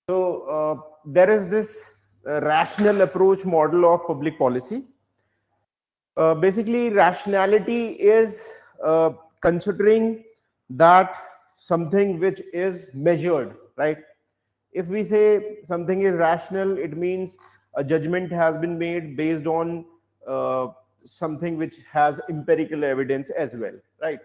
There is this rational approach model of public policy. Basically, rationality is considering that something which is measured, right? If we say something is rational, it means a judgment has been made based on uh, something which has empirical evidence as well, right?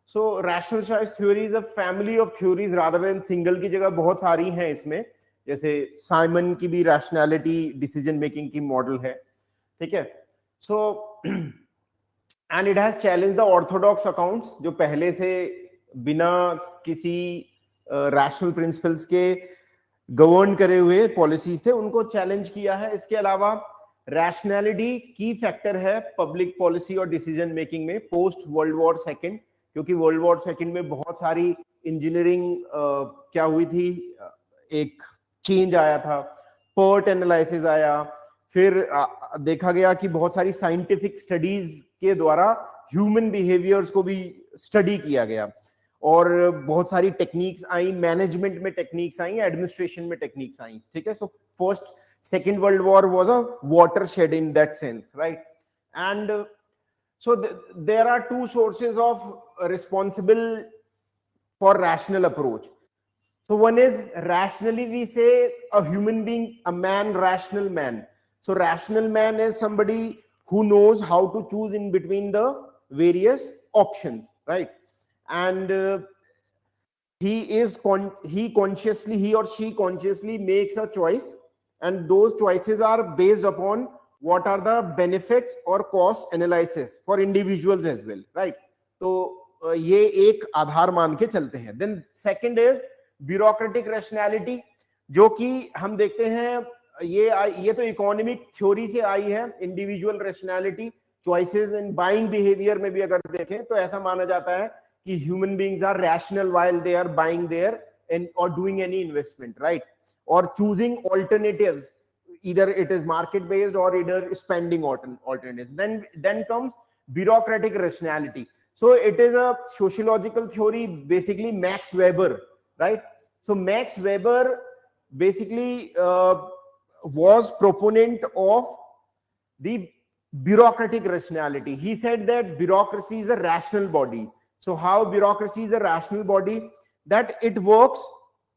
So rational choice theory is a family of theories rather than single की जगह बहुत सारी हैं इसमें, जैसे Simon की भी rationality decision making की मॉडल है, ठीक है? So and it has challenged the orthodox accounts जो पहले से बिना किसी rational principles के गवर्न करे हुए पॉलिसीज थे उनको चैलेंज किया है. इसके अलावा रैशनैलिटी की फैक्टर है पब्लिक पॉलिसी और डिसीजन मेकिंग में पोस्ट वर्ल्ड वॉर सेकंड, क्योंकि वर्ल्ड वॉर सेकंड में बहुत सारी इंजीनियरिंग क्या हुई थी, एक चेंज आया था, पर्ट एनालिसिस आया, फिर देखा गया कि बहुत सारी साइंटिफिक स्टडीज के द्वारा ह्यूमन बिहेवियर्स को भी स्टडी किया गया और बहुत सारी टेक्निक्स आई, मैनेजमेंट में टेक्निक्स आई, एडमिनिस्ट्रेशन में टेक्निक्स आई, ठीक है. So first second world war was a watershed in that sense, right? And so there are two sources of responsible for rational approach. So one is rationally we say a human being, a man, rational man. So rational man is somebody who knows how to choose in between the various options, right? And he or she consciously makes a choice, and those choices are based upon what are the benefits or cost analysis for individuals as well, right? तो ये एक आधार मान के चलते हैं. Then second is bureaucratic rationality, जो कि हम देखते हैं ये तो इकोनॉमिक थ्योरी से आई है. Individual rationality choices in buying behaviour में भी अगर देखें तो ऐसा माना जाता है कि human beings are rational while they are buying there and और डूइंग एनी इन्वेस्टमेंट, राइट? और choosing alternatives, either it is market based or either spending alternatives. Then comes bureaucratic rationality. So it is a sociological theory, basically Max Weber, right? So Max Weber basically was proponent of the bureaucratic rationality. He said that bureaucracy is a rational body. So how bureaucracy is a rational body? That it works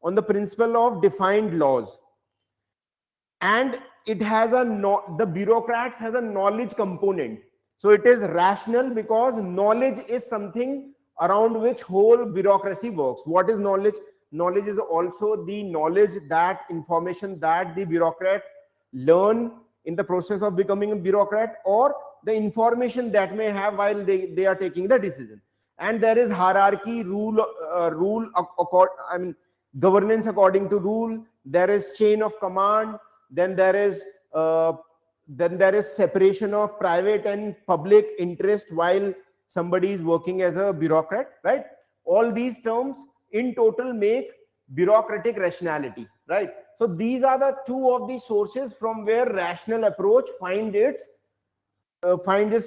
on the principle of defined laws, and it has the bureaucrats has a knowledge component. So it is rational because knowledge is something around which whole bureaucracy works. What is knowledge? Knowledge is also the knowledge, that information that the bureaucrats learn in the process of becoming a bureaucrat, or the information that may have while they are taking the decision. And there is hierarchy, governance according to rule. There is chain of command. Then there is separation of private and public interest while somebody is working as a bureaucrat, right? All these terms in total make bureaucratic rationality, right? So these are the two of the sources from where rational approach find its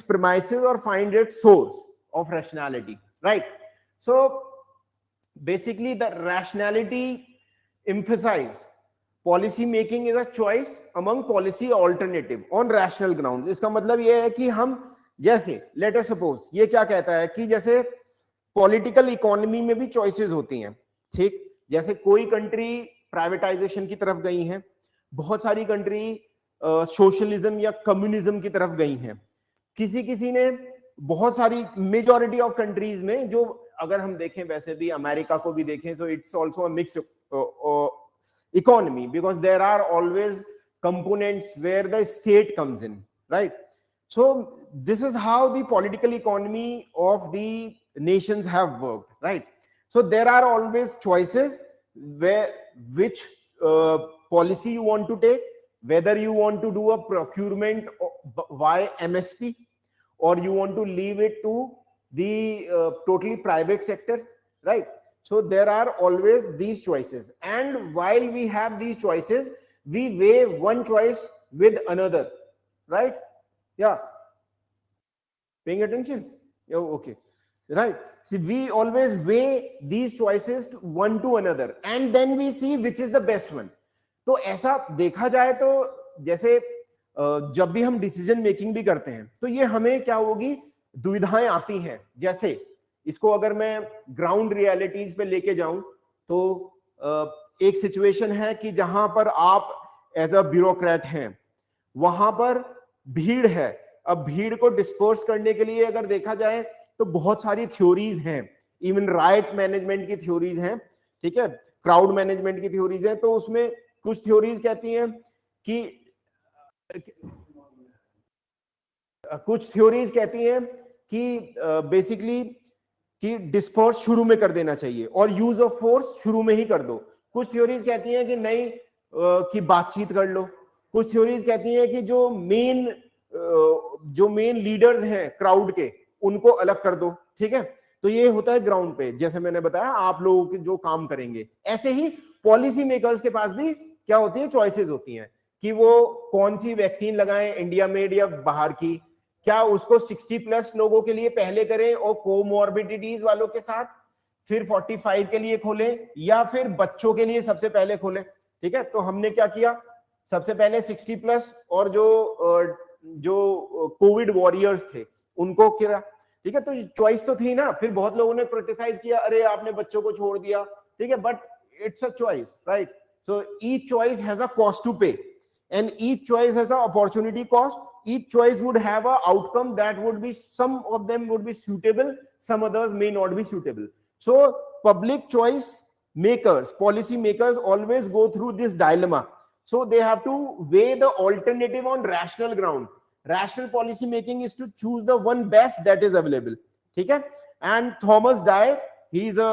premises or find its source of rationality, right? So basically the rationality emphasize policy making is a choice among policy alternative on rational ground. इसका मतलब यह है कि हम जैसे let us suppose, ये क्या कहता है कि जैसे पॉलिटिकल इकोनॉमी में भी चॉइसेस होती हैं, ठीक? जैसे कोई कंट्री प्राइवेटाइजेशन की तरफ गई हैं, बहुत सारी कंट्री सोशलिज्म या कम्युनिज्म की तरफ गई हैं, किसी ने बहुत सारी मेजॉरिटी ऑफ कंट्रीज में, जो अगर हम देखें वैसे भी अमेरिका को भी देखें, so it's also a mix economy, because there are always components where the state comes in, right? So this is how the political economy of the nations have worked, right? So there are always choices which policy you want to take, whether you want to do a procurement via MSP or you want to leave it to the totally private sector, right? So there are always these choices, and while we have these choices, we weigh one choice with another, right? Yeah, paying attention? Yeah, okay, right? See, we always weigh these choices one to another, and then we see which is the best one. तो ऐसा देखा जाए तो जैसे जब भी हम decision making भी करते हैं तो ये हमें क्या होगी, दुविधाएं आती हैं। जैसे इसको अगर मैं ग्राउंड रियलिटीज पे लेके जाऊं तो एक सिचुएशन है कि जहां पर आप एज अ ब्यूरोक्रेट हैं, वहां पर भीड़ है। अब भीड़ को डिस्पर्स करने के लिए अगर देखा जाए तो बहुत सारी थ्योरीज हैं, इवन राइट मैनेजमेंट की थ्योरीज हैं, ठीक है, क्राउड मैनेजमेंट की थ्योरीज हैं। तो उसमें कुछ थ्योरीज कहती हैं कि कुछ थ्योरीज कहती हैं कि बेसिकली कि डिस्पर्स शुरू में कर देना चाहिए और यूज ऑफ फोर्स शुरू में ही कर दो। कुछ थ्योरीज कहती हैं कि नहीं, कि बातचीत कर लो। कुछ थ्योरीज कहती हैं कि जो मेन लीडर्स हैं क्राउड के, उनको अलग कर दो, ठीक है। तो ये होता है ग्राउंड पे, जैसे मैंने बताया आप लोगों के जो काम करेंगे। ऐसे ही पॉलिसी मेकर्स के पास भी क्या होती है, चॉइसेस होती हैं कि वो कौन सी वैक्सीन लगाएं, इंडिया मेड या बाहर की। क्या उसको 60+ लोगों के लिए पहले करें और कोमॉर्बिडिटीज वालों के साथ, फिर 45 के लिए खोलें, या फिर बच्चों के लिए सबसे पहले खोलें, ठीक है। तो हमने क्या किया, सबसे पहले 60+ और जो कोविड वॉरियर्स थे उनको किया, ठीक है। तो चॉइस तो थी ना। फिर बहुत लोगों ने क्रिटिसाइज किया, अरे आपने बच्चों को छोड़ दिया, ठीक है, but it's a choice, right. So each choice has a cost to pay and each choice has a opportunity cost. Each choice would have a outcome that would be, some of them would be suitable, some others may not be suitable. So public choice makers, policy makers always go through this dilemma. So they have to weigh the alternative on rational ground. Rational policy making is to choose the one best that is available, ठीक है। And Thomas Dye is a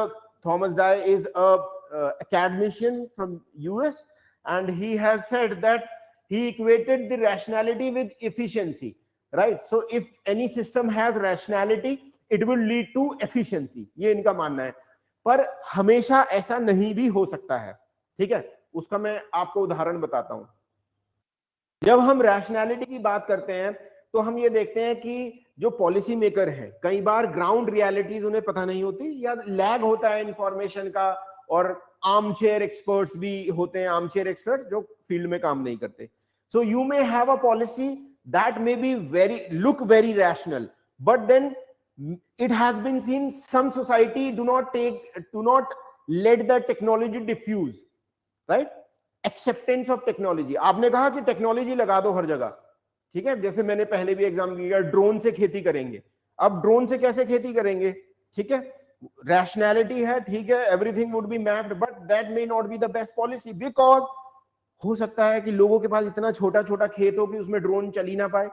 academician from US, and he has said that he equated the rationality with efficiency, right? So if any system has rationality, it will lead to efficiency, ये इनका मानना है। पर हमेशा ऐसा नहीं भी हो सकता है, ठीक है। उसका मैं आपको उदाहरण बताता हूं। जब हम रैशनैलिटी की बात करते हैं तो हम ये देखते हैं कि जो पॉलिसी मेकर हैं, कई बार ग्राउंड रियलिटीज उन्हें पता नहीं होती, या लैग होता है इंफॉर्मेशन का, और आर्मचेयर एक्सपर्ट्स भी होते हैं, आर्मचेयर एक्सपर्ट्स जो फील्ड में काम नहीं करते। So you may have a policy that may be look very rational, but then it has been seen some society do not let the technology diffuse, right? Acceptance of technology. आपने कहा कि technology लगा दो हर जगह, ठीक है। जैसे मैंने पहले भी एग्जाम दिया, ड्रोन से खेती करेंगे। अब ड्रोन से कैसे खेती करेंगे, ठीक है, रैशनैलिटी है, ठीक है, everything would be mapped, but that may not be the best policy, because हो सकता है कि लोगों के पास इतना छोटा छोटा खेत हो कि उसमें ड्रोन चल ही ना पाए,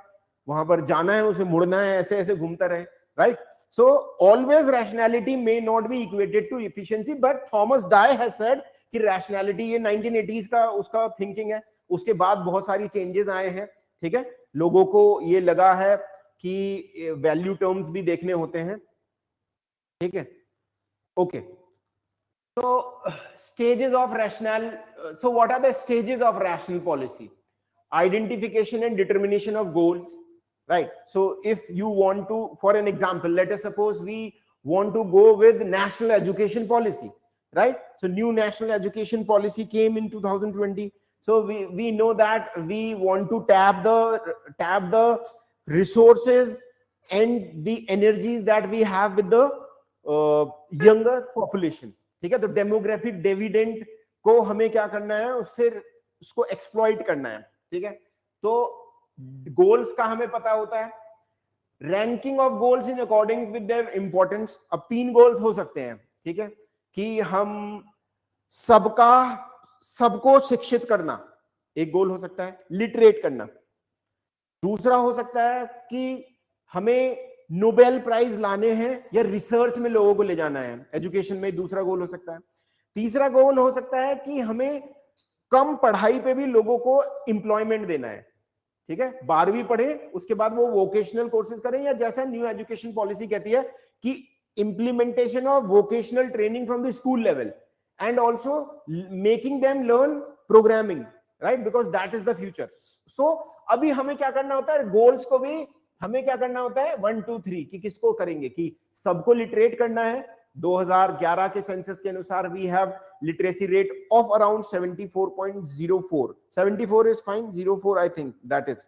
वहां पर जाना है, उसे मुड़ना है, ऐसे ऐसे घूमता रहे, right. So always rationality may not be equated to efficiency, but Thomas Dye has said कि रैशनैलिटी, ये 1980s का उसका थिंकिंग है। उसके बाद बहुत सारी चेंजेस आए हैं, ठीक है। लोगों को ये लगा है कि वैल्यू टर्म्स भी देखने होते हैं, ठीक है, okay. So stages of rational, so what are the stages of rational policy? Identification and determination of goals, right? So if you want to, for an example, let us suppose we want to go with national education policy, right? So new national education policy came in 2020. So we know that we want to tap the resources and the energies that we have with the younger population, ठीक है। तो demographic dividend को हमें क्या करना है, उसको exploit करना है, ठीक है। तो गोल्स का हमें पता होता है, ranking of goals in according with their importance. अब 3 गोल्स हो सकते हैं, ठीक है, कि हम सबको शिक्षित करना, एक गोल हो सकता है, लिटरेट करना। दूसरा हो सकता है कि हमें नोबेल प्राइज लाने हैं या रिसर्च में लोगों को ले जाना है, एजुकेशन में दूसरा गोल हो सकता है। तीसरा गोल हो सकता है कि हमें कम पढ़ाई पे भी लोगों को एम्प्लॉयमेंट देना है, ठीक है। 12वीं पढ़े, उसके बाद वो वोकेशनल कोर्सेज करें, या जैसा न्यू एजुकेशन पॉलिसी कहती है कि implementation of vocational training from the school level and also making them learn programming, right, because that is the future. So अभी हमें क्या करना होता है, गोल्स को भी हमें क्या करना होता है 1 2 3 कि किसको करेंगे, कि सबको लिटरेट करना है, 2011 के सेंसस के अनुसार we have literacy rate of around 74.04. 74 is fine, 04 I think that is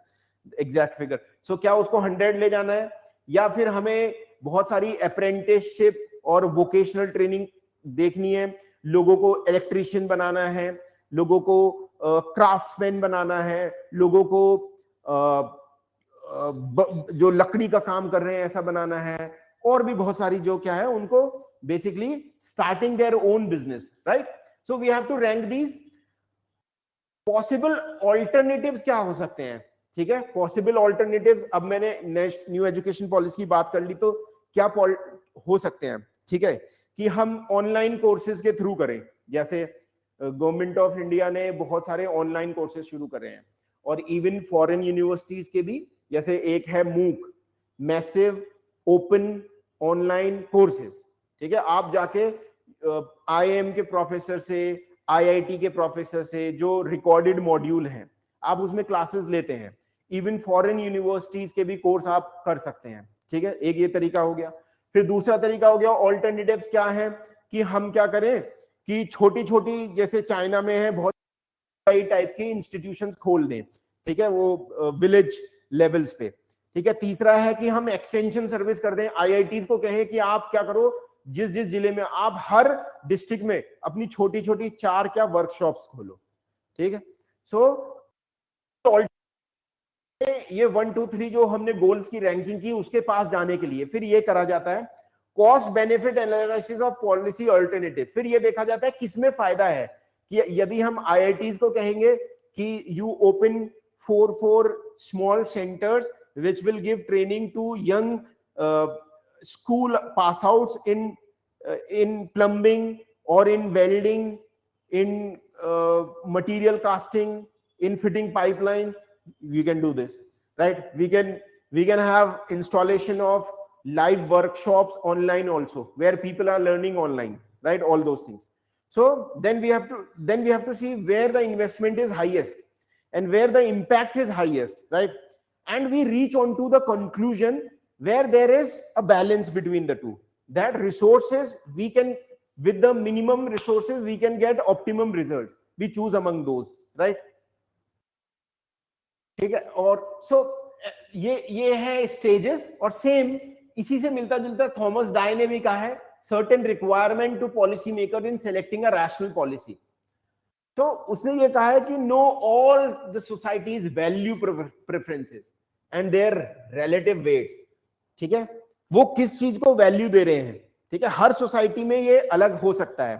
exact figure. So क्या उसको 100 ले जाना है, या फिर हमें बहुत सारी अप्रेंटिसशिप और वोकेशनल ट्रेनिंग देखनी है, लोगों को इलेक्ट्रीशियन बनाना है, लोगों को क्राफ्ट्समैन बनाना है, लोगों को जो लकड़ी का काम कर रहे हैं ऐसा बनाना है, और भी बहुत सारी जो क्या है उनको basically starting their own business, right. So we have to rank these. Possible alternatives क्या हो सकते हैं, ठीक है. पॉसिबल ऑल्टरनेटिव्स, अब मैंने न्यू एजुकेशन पॉलिसी की बात कर ली, तो क्या हो सकते हैं, ठीक है, कि हम ऑनलाइन कोर्सेज के थ्रू करें. जैसे गवर्नमेंट ऑफ इंडिया ने बहुत सारे ऑनलाइन कोर्सेज शुरू करे हैं, और इवन फॉरेन यूनिवर्सिटीज के भी, जैसे एक है मूक, मैसिव ओपन ऑनलाइन कोर्सेज, ठीक है. आप जाके आईआईएम के प्रोफेसर से, आईआईटी के प्रोफेसर से जो रिकॉर्डेड मॉड्यूल हैं आप उसमें क्लासेस लेते हैं. इवन फॉरेन यूनिवर्सिटीज के भी कोर्स आप कर सकते हैं, ठीक है. एक ये तरीका हो गया. फिर दूसरा तरीका हो गया, ऑल्टरनेटिव्स क्या है, कि हम क्या करें कि छोटी छोटी, जैसे चाइना में है बहुत टाइप के इंस्टीट्यूशंस खोल दें, ठीक है, वो विलेज लेवल्स पे, ठीक है. तीसरा है कि हम एक्सटेंशन सर्विस कर दें, आईआईटीज को कहें कि आप क्या करो, जिस जिस जिले में आप हर डिस्ट्रिक्ट में अपनी छोटी छोटी 4 क्या वर्कशॉप्स खोलो, ठीक है. सो ये 1 2 3 जो हमने गोल्स की रैंकिंग की, उसके पास जाने के लिए फिर ये करा जाता है cost benefit analysis of policy alternative. फिर ये देखा जाता है किसमें फायदा है, कि यदि हम आईआईटीज को कहेंगे कि you open 4 small centres which will give training to young school pass outs in plumbing or in welding, in material casting, in fitting pipelines, we can do this, right. We can have installation of live workshops online also, where people are learning online, right, all those things. So then we have to see where the investment is highest and where the impact is highest, right. And we reach on to the conclusion where there is a balance between the two, that resources we can, with the minimum resources we can get optimum results, we choose among those, right. ठीक है. और सो ये है stages, और same इसी से मिलता जुलता थॉमस डाय ने भी कहा है, certain requirement to policy maker in selecting a rational policy. तो उसने ये कहा है कि know all the societies value preferences and their relative weights, ठीक है. वो किस चीज को वैल्यू दे रहे हैं, ठीक है. हर सोसाइटी में ये अलग हो सकता है.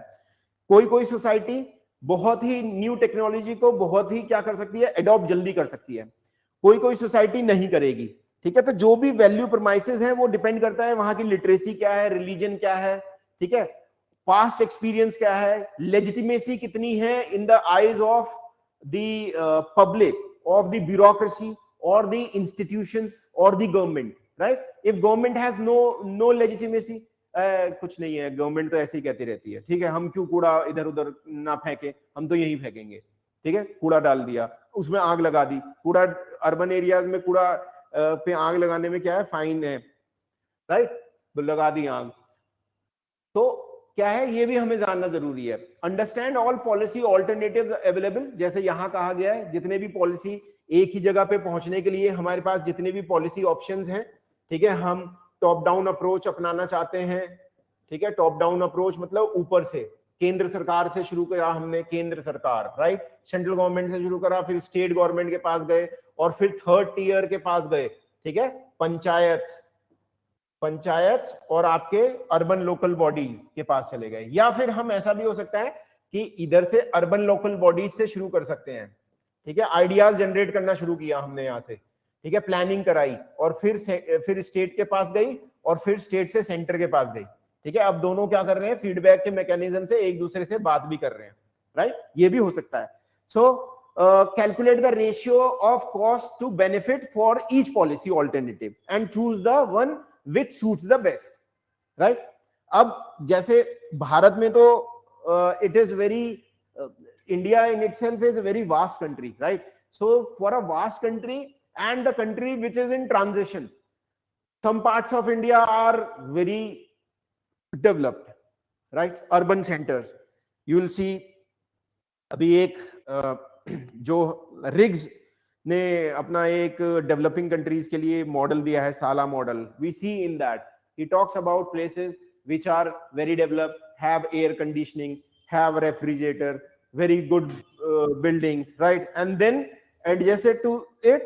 कोई सोसाइटी बहुत ही न्यू टेक्नोलॉजी को बहुत ही क्या कर सकती है, एडॉप्ट जल्दी कर सकती है, कोई सोसाइटी नहीं करेगी, ठीक है. तो जो भी वैल्यू प्रमाइसेस हैं वो डिपेंड करता है वहां की लिटरेसी क्या है, रिलीजन क्या है, ठीक है, पास्ट एक्सपीरियंस क्या है, लेजिटिमेसी कितनी है in the eyes of the public, of the bureaucracy और द इंस्टीट्यूशंस और the government, right. If government has no legitimacy, कुछ नहीं है, गवर्नमेंट तो ऐसे ही कहती रहती है, ठीक है, हम क्यों कूड़ा इधर उधर ना फेंके, हम तो यही फेंकेंगे, ठीक है. कूड़ा डाल दिया, उसमें आग लगा दी. कूड़ा अर्बन एरियाज में कूड़ा पे आग लगाने में क्या है, फाइन है, राइट, तो लगा दी आग. तो क्या है, ये भी हमें जानना जरूरी है. Understand all policy alternatives available, जैसे यहां कहा गया है, जितने भी पॉलिसी एक ही जगह पे पहुंचने के लिए हमारे पास जितने भी पॉलिसी ऑप्शंस हैं, ठीक है, हम टॉप डाउन अप्रोच अपनाना चाहते हैं, ठीक है. टॉप डाउन अप्रोच मतलब ऊपर से, केंद्र सरकार से शुरू करा हमने, केंद्र सरकार, राइट, सेंट्रल गवर्नमेंट से शुरू करा, फिर स्टेट गवर्नमेंट के पास गए, और फिर थर्ड टियर के पास गए, ठीक है, पंचायत और आपके अर्बन लोकल बॉडीज के पास चले गए. या फिर हम ऐसा भी हो सकता है कि इधर से अर्बन लोकल बॉडीज से शुरू कर सकते हैं, ठीक है. आइडियाज जनरेट करना शुरू किया हमने यहां से, ठीक है, प्लानिंग कराई, और फिर स्टेट के पास गई, और फिर स्टेट से सेंटर के पास गई, ठीक है. अब दोनों क्या कर रहे हैं, फीडबैक के मैकेनिज्म से एक दूसरे से बात भी कर रहे हैं, राइट. ये भी हो सकता है. सो calculate the ratio of cost to benefit for each policy alternative and choose the one which suits the best, right. अब जैसे भारत में तो it is very India in itself is a very vast country, right. So for a vast country and the country which is in transition, some parts of India are very developed, right? Urban centers, you will see अभी एक जो rigs ने अपना एक developing countries के लिए model दिया है, साला model, we see in that he talks about places which are very developed, have air conditioning, have refrigerator, very good buildings, right? And then adjacent to it,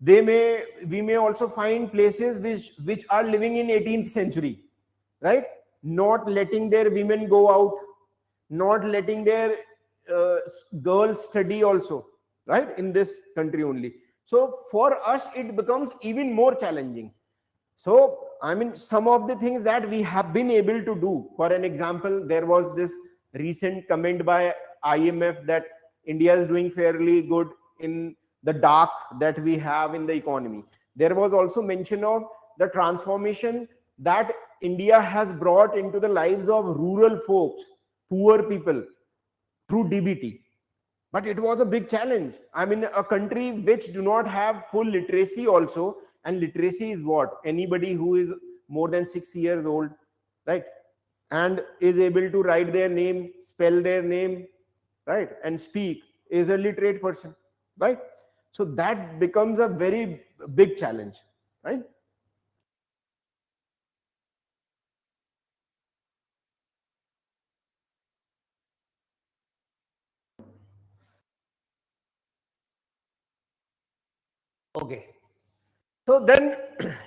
we may also find places which are living in 18th century, right? Not letting their women go out, not letting their girls study also, right? In this country only. So for us it becomes even more challenging. So I mean, some of the things that we have been able to do, for an example, there was this recent comment by IMF that India is doing fairly good in the dark that we have in the economy. There was also mention of the transformation that India has brought into the lives of rural folks, poor people, through DBT. But it was a big challenge. I mean, a country which do not have full literacy also, and literacy is what? Anybody who is more than 6 years old, right? And is able to write their name, spell their name, right? And speak, is a literate person, right? So that becomes a very big challenge, right? Okay. So then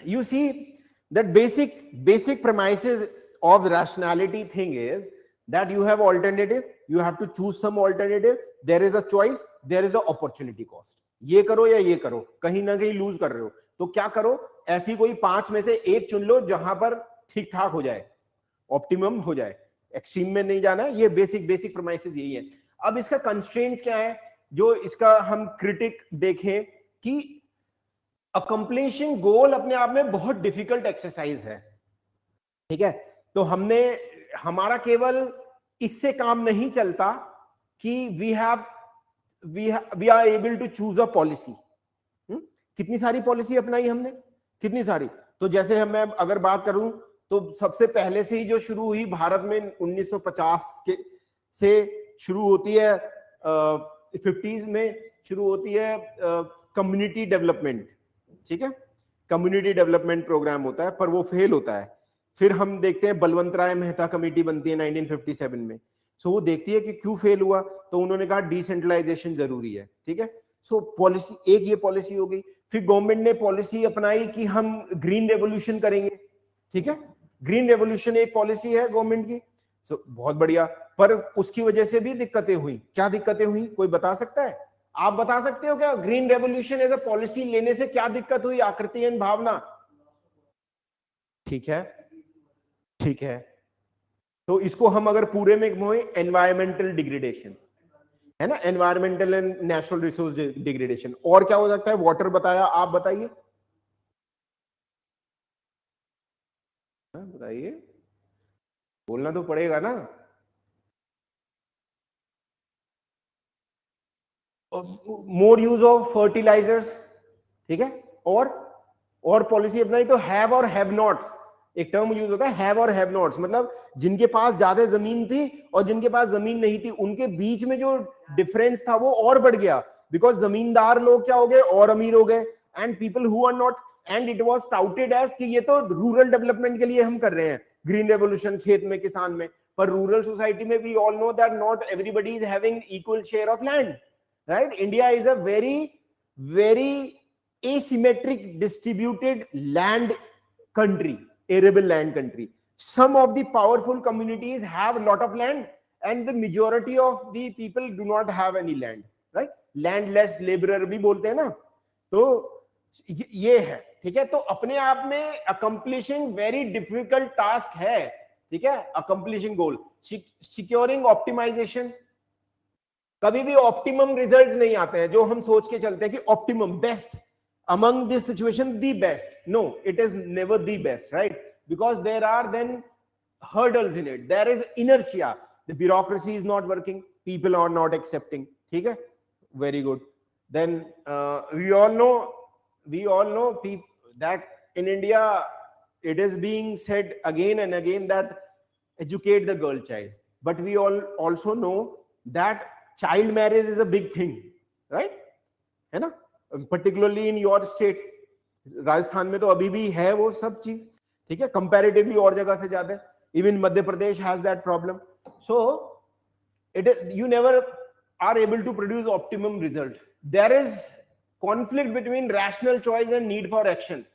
you see that basic premises of the rationality thing is that you have alternative, you have to choose some alternative, there is a choice, there is a opportunity cost. ये करो या ये करो, कहीं ना कहीं loose कर रहे हो, तो क्या करो? ऐसी कोई 5 में से एक चुन लो जहां पर ठीक ठाक हो जाए, ऑप्टिमम हो जाए, एक्सट्रीम में नहीं जाना है। ये बेसिक प्रेमाइसेस यही है। अब इसका कंस्ट्रेंट्स क्या है जो इसका हम क्रिटिक देखें कि अकम्प्लिशिंग गोल अपने आप में बहुत डिफिकल्ट एक्सरसाइज है, ठीक है? तो हमारा केवल इससे काम नहीं चलता कि we are able to choose a policy. कितनी सारी पॉलिसी अपनाई हमने, कितनी सारी। तो जैसे मैं अगर बात करूं तो सबसे पहले से ही जो शुरू हुई भारत में 1950 के से शुरू होती है, 50s में शुरू होती है कम्युनिटी डेवलपमेंट, ठीक है? कम्युनिटी डेवलपमेंट प्रोग्राम होता है, पर वो फेल होता है। फिर हम देखते हैं बलवंत राय मेहता कमेटी बनती है 1957 में। सो वो देखती है कि क्यों फेल हुआ, तो उन्होंने कहा डिसेंट्रलाइजेशन जरूरी है, ठीक है? सो पॉलिसी, एक ये पॉलिसी हो गई। फिर गवर्नमेंट ने पॉलिसी अपनाई कि हम ग्रीन रेवोल्यूशन करेंगे, ठीक है? ग्रीन रेवोल्यूशन एक पॉलिसी है गवर्नमेंट की। सो बहुत बढ़िया, पर उसकी वजह से भी दिक्कतें हुई। क्या दिक्कतें हुई, कोई बता सकता है? आप बता सकते हो क्या? Green revolution as a policy लेने से क्या दिक्कत हुई? आकृति एंड भावना, ठीक है, ठीक है। तो इसको हम अगर पूरे में एनवायरमेंटल डिग्रेडेशन है ना, environmental and natural resource degradation. और क्या हो सकता है? वाटर बताया, आप बताइए, बताइए, बोलना तो पड़ेगा ना। मोर यूज ऑफ फर्टिलाइजर्स, ठीक है? और पॉलिसी अपनाई तो हैव और हैव नॉट्स, एक टर्म यूज होता है हैव और हैव नॉट्स, मतलब जिनके पास ज्यादा जमीन थी और जिनके पास जमीन नहीं थी, उनके बीच में जो डिफरेंस था वो और बढ़ गया, बिकॉज जमींदार लोग क्या हो गए? और अमीर हो गए, and people who are not, and it was touted as कि ये तो रूरल डेवलपमेंट के लिए हम कर रहे हैं, ग्रीन रेवोल्यूशन, खेत में, किसान में। पर रूरल सोसाइटी में we all know that not everybody is having equal share of land, right? India is a very asymmetric distributed land country, arable land country. Some of the powerful communities have a lot of land, and the majority of the people do not have any land, right? Landless laborer भी बोलते हैं ना, तो ये है, ठीक है? तो अपने आप में accomplishing very difficult task है, ठीक है? accomplishing goal, securing optimization, कभी भी ऑप्टिमम रिजल्ट्स नहीं आते हैं जो हम सोच के चलते हैं कि optimum, best among this situation, the best. No, it is never the best, right? Because there are then hurdles in it, there is inertia, the bureaucracy is not working, people are not accepting, ठीक है? Very good. Then we all know that in India it is being said again and again that educate the girl child. But we all also know that child marriage is a big thing, right? है ना? Particularly in your state, Rajasthan में तो अभी भी है वो सब चीज, ठीक है, कंपैरेटिवली और जगह से ज्यादा. Even Madhya Pradesh has that problem. So you never are able to produce optimum result. There is conflict between rational choice and need for action.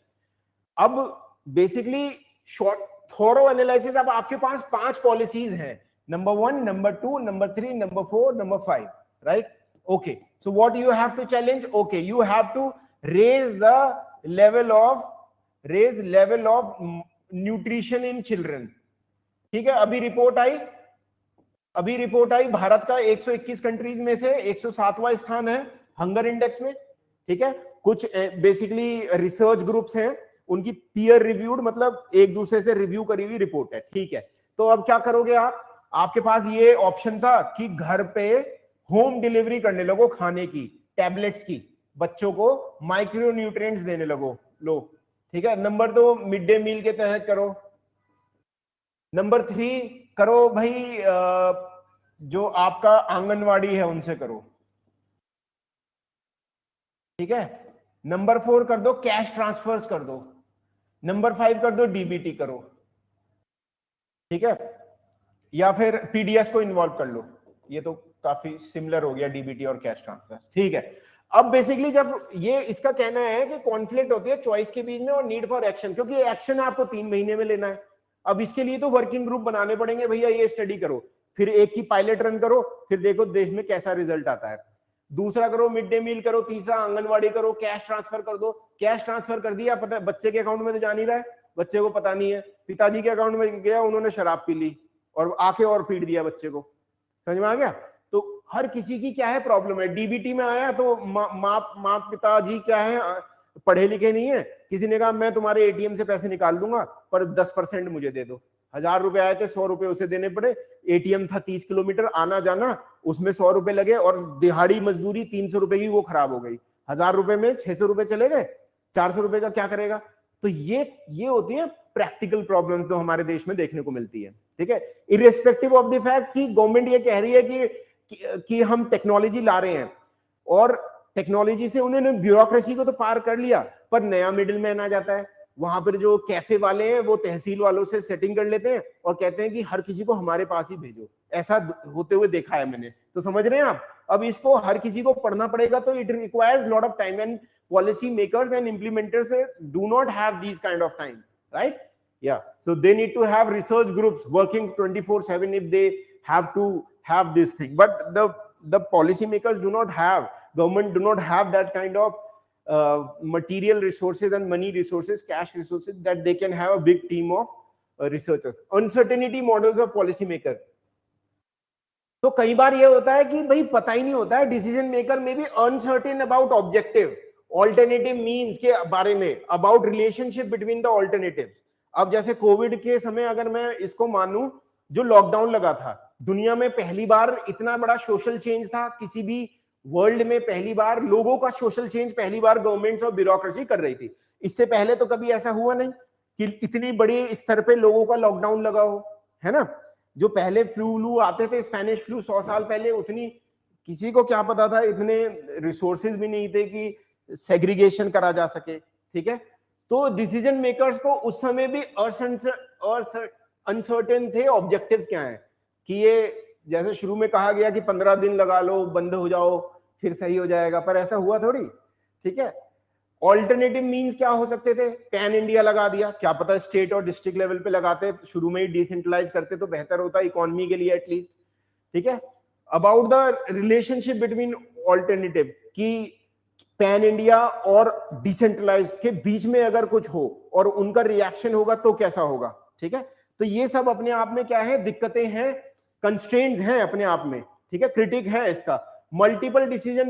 अब बेसिकली शॉर्ट थोरो एनालिसिस, अब आपके पास 5 पॉलिसीज हैं, number 1, number 2, number 3, number 4, number 5, right? Okay, so what you have to challenge? Okay, you have to raise level of nutrition in children. ठीक है, अभी report आई भारत का 121 countries में से 107वां स्थान है हंगर इंडेक्स में. ठीक है, कुछ बेसिकली रिसर्च ग्रुप्स हैं, उनकी पीयर रिव्यूड, मतलब एक दूसरे से रिव्यू करी हुई रिपोर्ट है. ठीक है, तो अब क्या करोगे आप? आपके पास ये ऑप्शन था कि घर पे होम डिलीवरी करने लगो खाने की, टैबलेट्स की, बच्चों को माइक्रो न्यूट्रिएंट्स देने लगो. लो, ठीक है. नंबर 2 मिड डे मील के तहत करो. नंबर 3 करो भाई जो आपका आंगनवाड़ी है उनसे करो. ठीक है. नंबर 4 कर दो कैश ट्रांसफर्स कर दो. नंबर 5 कर दो डीबीटी करो. ठीक है, या फिर पीडीएस को इन्वॉल्व कर लो. ये तो काफी सिमिलर हो गया, डीबीटी और कैश ट्रांसफर. ठीक है, अब बेसिकली जब ये इसका कहना है कि कॉन्फ्लिक्ट होती है चॉइस के बीच में और नीड फॉर एक्शन, क्योंकि एक्शन आपको 3 महीने में लेना है. अब इसके लिए तो वर्किंग ग्रुप बनाने पड़ेंगे, भैया ये स्टडी करो, फिर एक की पायलट रन करो, फिर देखो देश में कैसा रिजल्ट आता है. दूसरा करो मिड डे मील करो, तीसरा आंगनवाड़ी करो, कैश ट्रांसफर कर दो. कैश ट्रांसफर कर दिया, पता है बच्चे के अकाउंट में तो जा नहीं रहा है, बच्चे को पता नहीं है. पिताजी के अकाउंट में गया, उन्होंने शराब पी ली और आके और पीट दिया बच्चे को. समझ में आ गया? तो हर किसी की क्या है प्रॉब्लम है. डीबीटी में आया तो माँ पिताजी क्या है, पढ़े लिखे नहीं है. किसी ने कहा मैं तुम्हारे एटीएम से पैसे निकाल दूंगा पर 10% मुझे दे दो. 1000 रुपए आए थे, 100 रुपए उसे देने पड़े. एटीएम था 30 किलोमीटर आना जाना, उसमें 100 रुपए लगे और दिहाड़ी मजदूरी 300 रुपए की वो खराब हो गई. 1000 रुपए में 600 रुपए चले गए, 400 रुपए का क्या करेगा? तो ये होती है प्रैक्टिकल प्रॉब्लम्स जो हमारे देश में देखने को मिलती है. ठीक है, इररिस्पेक्टिव ऑफ द फैक्ट कि गवर्नमेंट ये कह रही है कि हम टेक्नोलॉजी ला रहे हैं और टेक्नोलॉजी से उन्होंने ब्यूरोक्रेसी को तो पार कर लिया, पर नया मिडिल मैन आ जाता है. वहां पर जो कैफे वाले हैं वो तहसील वालों से सेटिंग कर लेते हैं और कहते हैं कि हर किसी को हमारे पास ही भेजो. ऐसा होते हुए देखा है मैंने. तो समझ रहे हैं आप? अब इसको हर किसी को पढ़ना पड़ेगा, तो it requires lot of time and policy makers and implementers do not have these kind of time, right? Yeah, so they need to have research groups working 24/7 if they have to have this thing. But the policy makers do not have, government do not have that kind of material resources and money resources, cash resources, that they can have a big team of researchers. Uncertainty models of policy maker. तो कई बार ये होता है कि भाई पता ही नहीं होता है, डिसीजन मेकर में भी uncertain about objective, alternative means के बारे में, about relationship between the alternatives. अब जैसे कोविड के समय अगर मैं इसको मानूं, जो लॉकडाउन लगा था, दुनिया में पहली बार इतना बड़ा सोशल चेंज था, किसी भी वर्ल्ड में पहली बार लोगों का सोशल चेंज पहली बार गवर्नमेंट्स और ब्यूरोक्रेसी कर रही थी. इससे पहले तो कभी ऐसा हुआ नहीं कि इतनी बड़ी स्तर पे लोगों का लॉकडाउन लगा हो, है ना? जो पहले फ्लू आते थे, स्पेनिश फ्लू 100 साल पहले, उतनी किसी को क्या पता था, इतने रिसोर्सेज भी नहीं थे कि सेग्रीगेशन करा जा सके. ठीक है, तो डिसीजन मेकर्स को उस समय भी अनसर्टेन थे ऑब्जेक्टिव्स क्या हैं, कि ये जैसे शुरू में कहा गया कि 15 दिन लगा लो, बंद हो जाओ, फिर सही हो जाएगा, पर ऐसा हुआ थोड़ी. ठीक है, ऑल्टरनेटिव मीन्स क्या हो सकते थे? पैन इंडिया लगा दिया, क्या पता स्टेट और डिस्ट्रिक्ट लेवल पे लगाते, शुरू में ही डिसेंट्रलाइज करते तो बेहतर होता इकोनॉमी के लिए एटलीस्ट. ठीक है, about the relationship between alternative, कि पैन इंडिया और डिसेंट्रलाइज के बीच में अगर कुछ हो और उनका रिएक्शन होगा तो कैसा होगा. ठीक है, तो ये सब अपने आप में क्या है, दिक्कतें हैं, कंस्ट्रेंट्स हैं अपने आप में. ठीक है, क्रिटिक है इसका. मल्टीपल डिसीजन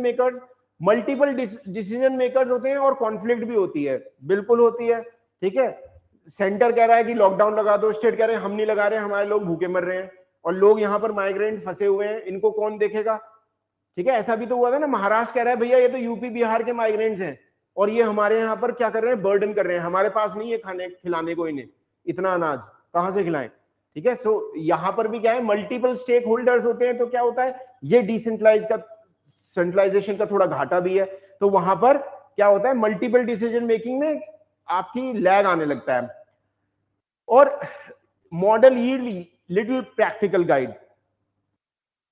मेकर्स होते हैं और कॉन्फ्लिक्ट भी होती है, बिल्कुल होती है. ठीक है, सेंटर कह रहा है कि लॉकडाउन लगा दो, स्टेट कह रहे हैं हम नहीं लगा रहे, हमारे लोग भूखे मर रहे हैं, और लोग यहाँ पर माइग्रेंट फंसे हुए हैं, इनको कौन देखेगा. ठीक है, ऐसा भी तो हुआ था ना, महाराष्ट्र कह रहा है भैया ये तो यूपी बिहार के माइग्रेंट्स हैं और ये हमारे यहाँ पर क्या कर रहे हैं, बर्डन कर रहे हैं, हमारे पास नहीं है खाने खिलाने को, इन्हें इतना अनाज कहां से खिलाएं. ठीक है। सो यहां पर भी क्या है, मल्टीपल स्टेक होल्डर्स होते हैं, तो क्या होता है, ये सेंट्रलाइजेशन का थोड़ा घाटा भी है, तो वहां पर क्या होता है, मल्टीपल डिसीजन मेकिंग में आपकी लैग आने लगता है। और model yield little practical guide.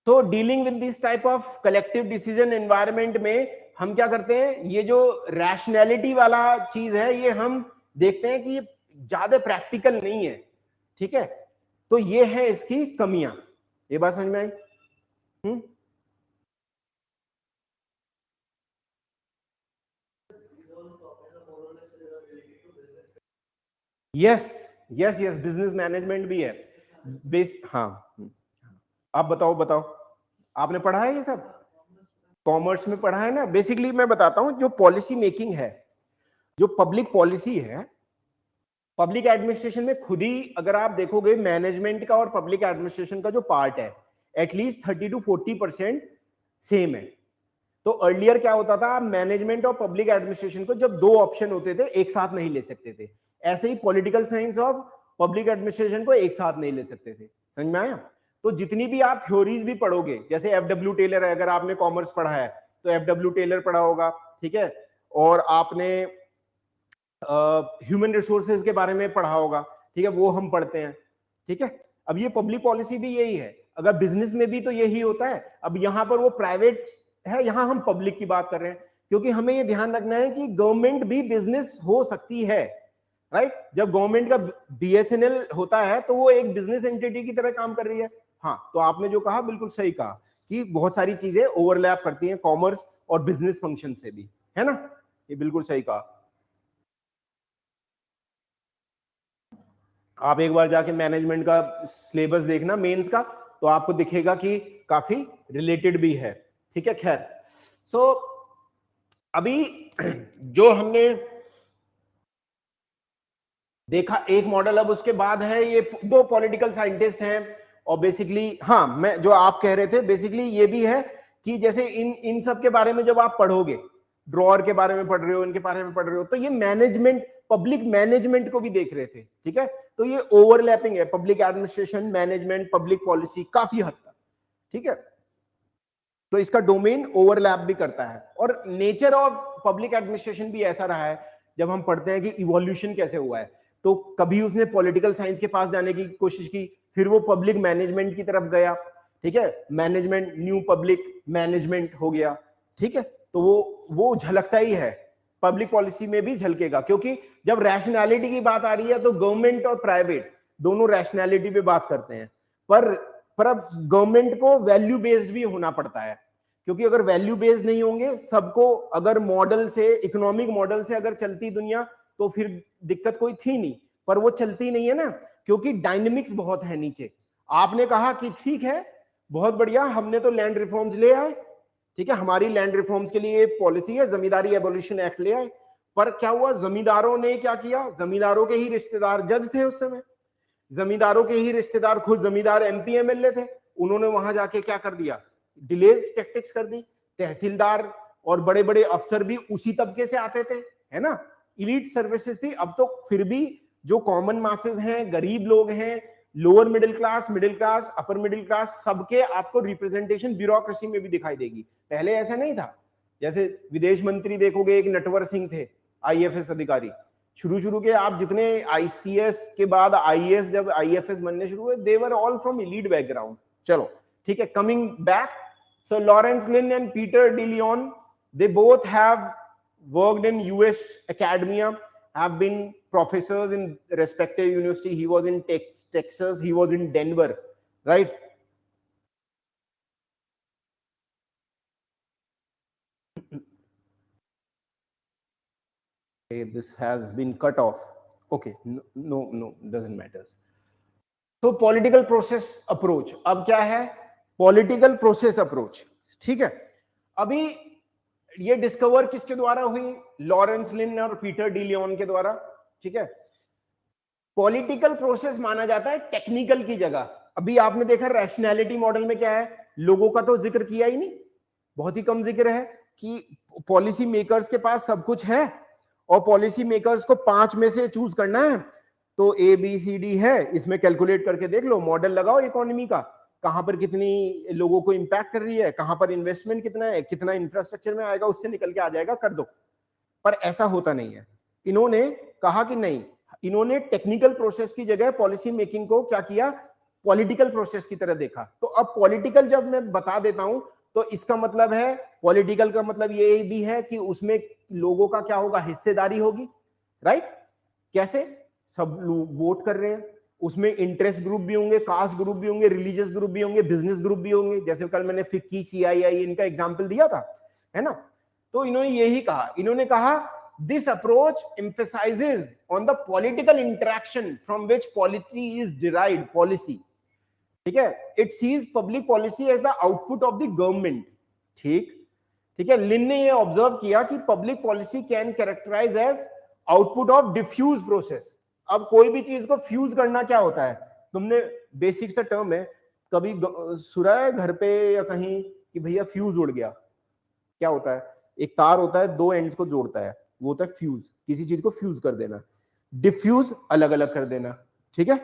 तो dealing with this type of collective decision environment में हम क्या करते हैं, ये जो रैशनैलिटी वाला चीज है, ये हम देखते हैं कि ये ज्यादा प्रैक्टिकल नहीं है, ठीक है। तो ये है इसकी कमियां। ये बात समझ में आई? Yes yes yes, business management भी है बेस। हाँ, आप बताओ बताओ, आपने पढ़ा है ये सब? कॉमर्स में पढ़ा है ना। बेसिकली मैं बताता हूं, जो पॉलिसी मेकिंग है, जो पब्लिक पॉलिसी है, पब्लिक एडमिनिस्ट्रेशन में खुद ही अगर आप देखोगे, मैनेजमेंट का और पब्लिक एडमिनिस्ट्रेशन का जो पार्ट है, एटलीस्ट 30 to 40% सेम है। तो अर्लियर क्या होता था, मैनेजमेंट और पब्लिक एडमिनिस्ट्रेशन को जब दो ऑप्शन होते थे, एक साथ नहीं ले सकते थे। ऐसे ही political science of public administration को एक साथ नहीं ले सकते थे। समझ में आया? तो जितनी भी आप थ्योरीज भी पढ़ोगे, जैसे एफडब्ल्यू टेलर है, अगर आपने कॉमर्स पढ़ा है तो एफडब्ल्यू टेलर पढ़ा होगा, ठीक है। और आपने ह्यूमन रिसोर्सेज के बारे में पढ़ा होगा, ठीक है, वो हम पढ़ते हैं, ठीक है। अब ये पब्लिक पॉलिसी भी यही है, अगर बिजनेस में भी तो यही होता है। अब यहां पर वो प्राइवेट है, यहां हम पब्लिक की बात कर रहे हैं, क्योंकि हमें ये ध्यान रखना है कि गवर्नमेंट भी बिजनेस हो सकती है, राइट। जब गवर्नमेंट का बीएसएनएल होता है तो वो एक बिजनेस एंटिटी की तरह काम कर रही है। हाँ, तो आपने जो कहा बिल्कुल सही कहा कि बहुत सारी चीजें ओवरलैप करती हैं कॉमर्स और बिजनेस फंक्शन से भी, है ना। ये बिल्कुल सही कहा। आप एक बार जाके मैनेजमेंट का सिलेबस देखना मेंस का, तो आपको दिखेगा कि काफी रिलेटेड भी है, ठीक है। खैर, सो अभी जो हमने देखा एक मॉडल, अब उसके बाद है ये दो पॉलिटिकल साइंटिस्ट हैं, और बेसिकली हाँ, मैं जो आप कह रहे थे बेसिकली ये भी है कि जैसे इन सब के बारे में जब आप पढ़ोगे, ड्रॉअर के बारे में पढ़ रहे हो, इनके बारे में पढ़ रहे हो, तो ये मैनेजमेंट, पब्लिक मैनेजमेंट को भी देख रहे थे, ठीक है। तो ये ओवरलैपिंग है, public administration, management, public policy, काफी हद तक, ठीक है। तो इसका डोमेन ओवरलैप भी करता है, और नेचर ऑफ पब्लिक एडमिनिस्ट्रेशन भी ऐसा रहा है। जब हम पढ़ते हैं कि इवोल्यूशन कैसे हुआ है, तो कभी उसने पॉलिटिकल साइंस के पास जाने की कोशिश की, फिर वो पब्लिक मैनेजमेंट की तरफ गया, ठीक है। मैनेजमेंट, न्यू पब्लिक मैनेजमेंट हो गया, ठीक है। तो वो झलकता ही है, पब्लिक पॉलिसी में भी झलकेगा, क्योंकि जब रैशनैलिटी की बात आ रही है तो गवर्नमेंट और प्राइवेट दोनों रैशनैलिटी पे बात करते हैं, पर अब गवर्नमेंट को वैल्यू बेस्ड भी होना पड़ता है, क्योंकि अगर वैल्यू बेस्ड नहीं होंगे, सबको अगर मॉडल से, इकोनॉमिक मॉडल से अगर चलती दुनिया, तो फिर दिक्कत कोई थी नहीं। पर वो चलती नहीं है ना, क्योंकि डायनेमिक्स बहुत है नीचे। आपने कहा कि ठीक है, बहुत बढ़िया, हमने तो लैंड रिफॉर्म्स ले आए, ठीक है, हमारी लैंड रिफॉर्म्स के लिए पॉलिसी है, जमींदारी एबोलिशन एक्ट ले आए। पर क्या हुआ, जमींदारों ने क्या किया, जमींदारों के ही रिश्तेदार जज थे उस समय, जमींदारों के ही रिश्तेदार, खुद जमींदार एमपी एमएलए थे, उन्होंने वहां जाके क्या कर दिया, डिले टैक्टिक्स कर दी। तहसीलदार और बड़े बड़े अफसर भी उसी तबके से आते थे, है ना, इलीट सर्विसेज थी। अब तो फिर भी जो कॉमन मासेस हैं, गरीब लोग हैं, lower middle class, upper middle class, सबके आपको रिप्रेजेंटेशन ब्यूरोक्रेसी में भी दिखाई देगी। पहले ऐसा नहीं था। जैसे विदेश मंत्री देखोगे, एक नटवर सिंह थे, आईएफएस अधिकारी। शुरू के आप जितने आईसीएस के बाद आईएएस, जब आईएफएस बनने शुरू हुए, they were all from elite background. चलो ठीक है, coming back, so Lawrence Lynn and Peter de Leon, they both have worked in US academia, have been professors in respective university. He was in Texas, he was in Denver, right? Okay, this has been cut off. Okay, no, doesn't matter. तो political process approach, अब क्या है, political process approach, ठीक है। अभी ये discover किसके द्वारा हुई, लॉरेंस लिन और पीटर डी लियोन के द्वारा, ठीक है। पॉलिटिकल प्रोसेस माना जाता है टेक्निकल की जगह। अभी आपने देखा रैशनैलिटी मॉडल में क्या है, लोगों का तो जिक्र किया ही नहीं, बहुत ही कम जिक्र है कि पॉलिसी मेकर्स के पास सब कुछ है और पॉलिसी मेकर्स को 5 में से चूज करना है, तो ABCD है, इसमें कैलकुलेट करके देख लो, मॉडल लगाओ इकोनॉमी का, कहां पर कितनी लोगों को इंपैक्ट कर रही है, कहां पर इन्वेस्टमेंट कितना है, कितना इंफ्रास्ट्रक्चर में आएगा, उससे निकल के आ जाएगा, कर दो। पर ऐसा होता नहीं है। इन्होंने कहा कि नहीं, इन्होंने टेक्निकल प्रोसेस की जगह पॉलिसी मेकिंग को क्या किया, पॉलिटिकल प्रोसेस की तरह देखा। तो अब पॉलिटिकल जब मैं बता देता हूं तो इसका मतलब है, पॉलिटिकल का मतलब ये भी है कि उसमें लोगों का क्या होगा, हिस्सेदारी होगी, राइट। कैसे, सब लोग वोट कर रहे हैं, उसमें इंटरेस्ट ग्रुप भी होंगे, कास्ट ग्रुप भी होंगे, रिलीजियस ग्रुप भी होंगे, बिजनेस ग्रुप भी होंगे, जैसे कल मैंने फिक्की, CII इनका एग्जांपल दिया था, है ना। तो इन्होंने यही कहा, इन्होंने कहा this approach emphasizes on the political interaction from which policy is derived, policy, ठीक है, it sees public policy as the output of the government, ठीक है। लिन ने ये ऑब्जर्व किया कि public policy can characterise as output of diffuse process. अब कोई भी चीज को फ्यूज करना क्या होता है, तुमने बेसिक सा टर्म है, कभी सुना है घर पे या कहीं कि भैया फ्यूज उड़ गया, क्या होता है, एक तार होता है, दो एंड्स को जोड़ता है, वो होता है फ्यूज, किसी चीज को फ्यूज कर देना, डिफ्यूज अलग अलग कर देना, ठीक है।